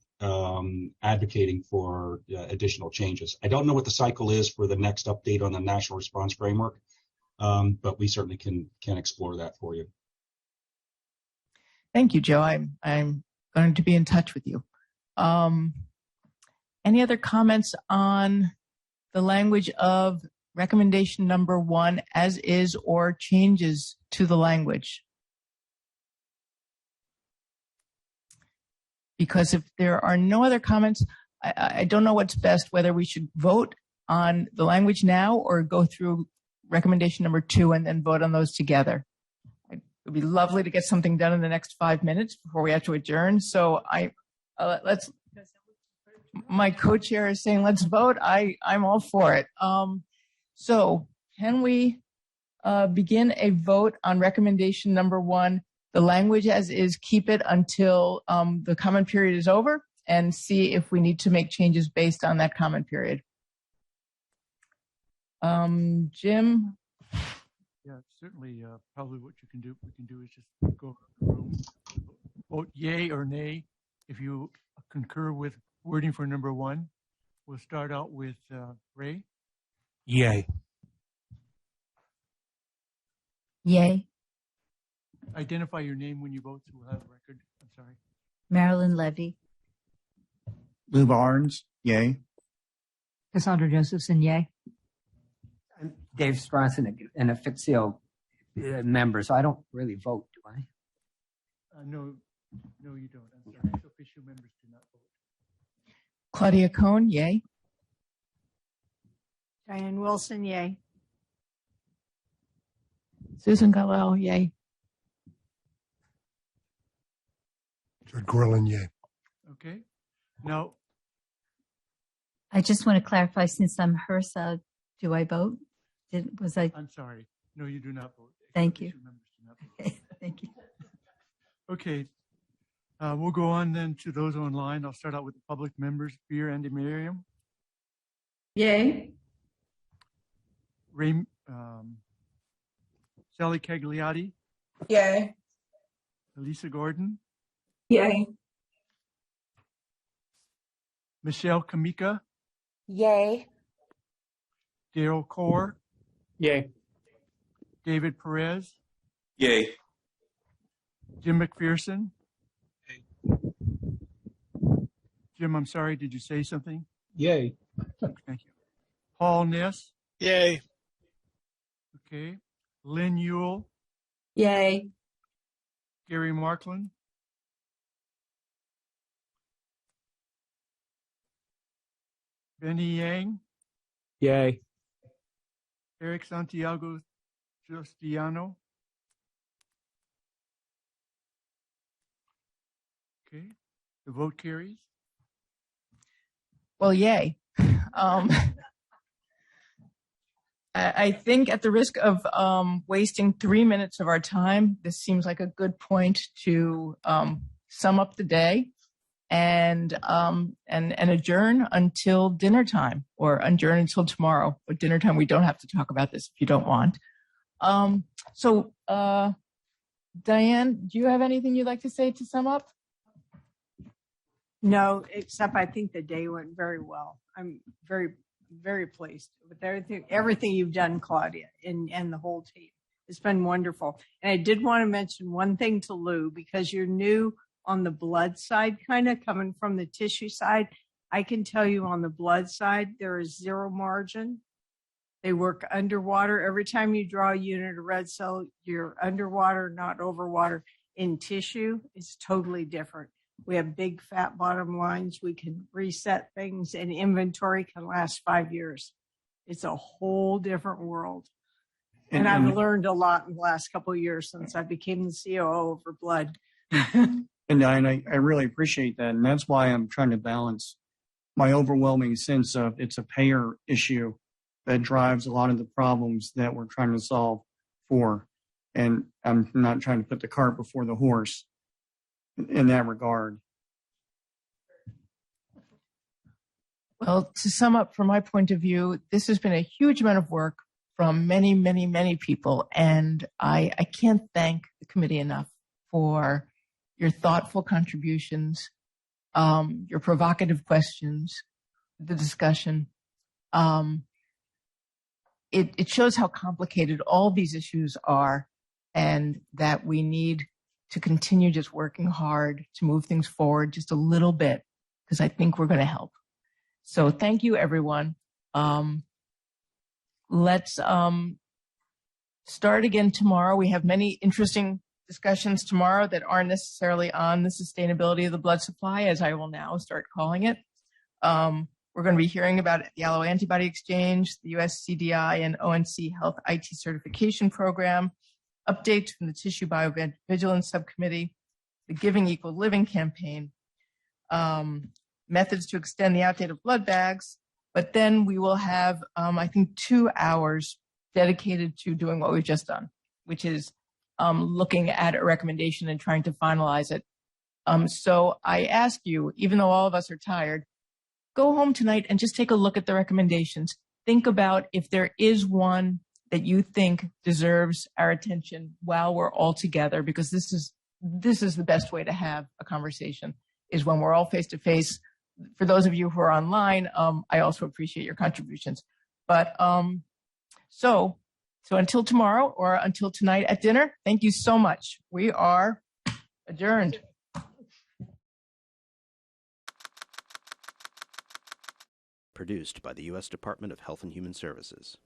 advocating for additional changes. I don't know what the cycle is for the next update on the National Response Framework, but we certainly can explore that for you. Thank you, Joe. I'm going to be in touch with you. Any other comments on the language of recommendation number 1 as is or changes to the language? Because if there are no other comments, I don't know what's best, whether we should vote on the language now or go through recommendation number 2 and then vote on those together. It would be lovely to get something done in the next 5 minutes before we have to adjourn. So let's. My co-chair is saying, let's vote. I'm all for it. So can we begin a vote on recommendation number 1, the language as is, keep it until the comment period is over, and see if we need to make changes based on that comment period. Jim? Yeah, certainly. Probably what we can do is just go around the room, vote yay or nay if you concur with wording for number 1. We'll start out with Ray. Yay. Yay. Identify your name when you vote, so we'll have a record. I'm sorry. Marilyn Levy. Lou Barnes, yay. Cassandra Josephson, yay. I'm Dave Stronson, an officio member, so I don't really vote, do I? No, you don't. I'm sorry. Official members do not vote. Claudia Cohn, yay. Diane Wilson, yay. Susan Gallel, yay. Judd Gorlin, yay. Okay. Now, I just want to clarify, since I'm HRSA, do I vote? I'm sorry. No, you do not vote. Thank you. Thank you. Okay. We'll go on then to those online. I'll start out with the public members. Beer, Andy Miriam. Yay. Ray, Sally Cagliati. Yay. Elisa Gordon. Yay. Michelle Kamika. Yay. Daryl Core. Yay. David Perez. Yay. Jim McPherson. Jim, I'm sorry, did you say something? Yay. Thank you. Paul Ness. Yay. Okay. Lynn Ewell. Yay. Gary Markland. Benny Yang. Yay. Eric Santiago Justiano. Okay. The vote carries. Well, yay. I think at the risk of wasting 3 minutes of our time, this seems like a good point to sum up the day and adjourn until dinner time, or adjourn until tomorrow. But dinner time, we don't have to talk about this if you don't want. So, Diane, do you have anything you'd like to say to sum up? No, except I think the day went very well. I'm very, very pleased with everything you've done, Claudia, and the whole team. It's been wonderful. And I did want to mention one thing to Lou, because you're new on the blood side, kind of coming from the tissue side. I can tell you on the blood side, there is zero margin. They work underwater. Every time you draw a unit of red cell, you're underwater, not over water. In tissue, it's totally different. We have big fat bottom lines. We can reset things, and inventory can last 5 years. It's a whole different world. And I've learned a lot in the last couple of years since I became the COO for blood. And I really appreciate that. And that's why I'm trying to balance my overwhelming sense of it's a payer issue that drives a lot of the problems that we're trying to solve for. And I'm not trying to put the cart before the horse in that regard. Well, to sum up from my point of view, this has been a huge amount of work from many, many, many people. And I can't thank the committee enough for your thoughtful contributions, your provocative questions, the discussion. It shows how complicated all these issues are, and that we need to continue just working hard to move things forward just a little bit, because I think we're going to help. So thank you, everyone. Let's start again tomorrow. We have many interesting discussions tomorrow that aren't necessarily on the sustainability of the blood supply, as I will now start calling it. We're going to be hearing about the alloantibody exchange, the US CDI and ONC Health IT certification program, updates from the Tissue Biovigilance Subcommittee, the Giving Equal Living campaign, methods to extend the outdate of blood bags. But then we will have, I think, 2 hours dedicated to doing what we've just done, which is looking at a recommendation and trying to finalize it. So I ask you, even though all of us are tired, go home tonight and just take a look at the recommendations. Think about if there is one that you think deserves our attention while we're all together, because this is the best way to have a conversation, is when we're all face to face. For those of you who are online, I also appreciate your contributions. But so until tomorrow or until tonight at dinner, thank you so much. We are adjourned. Produced by the U.S. Department of Health and Human Services.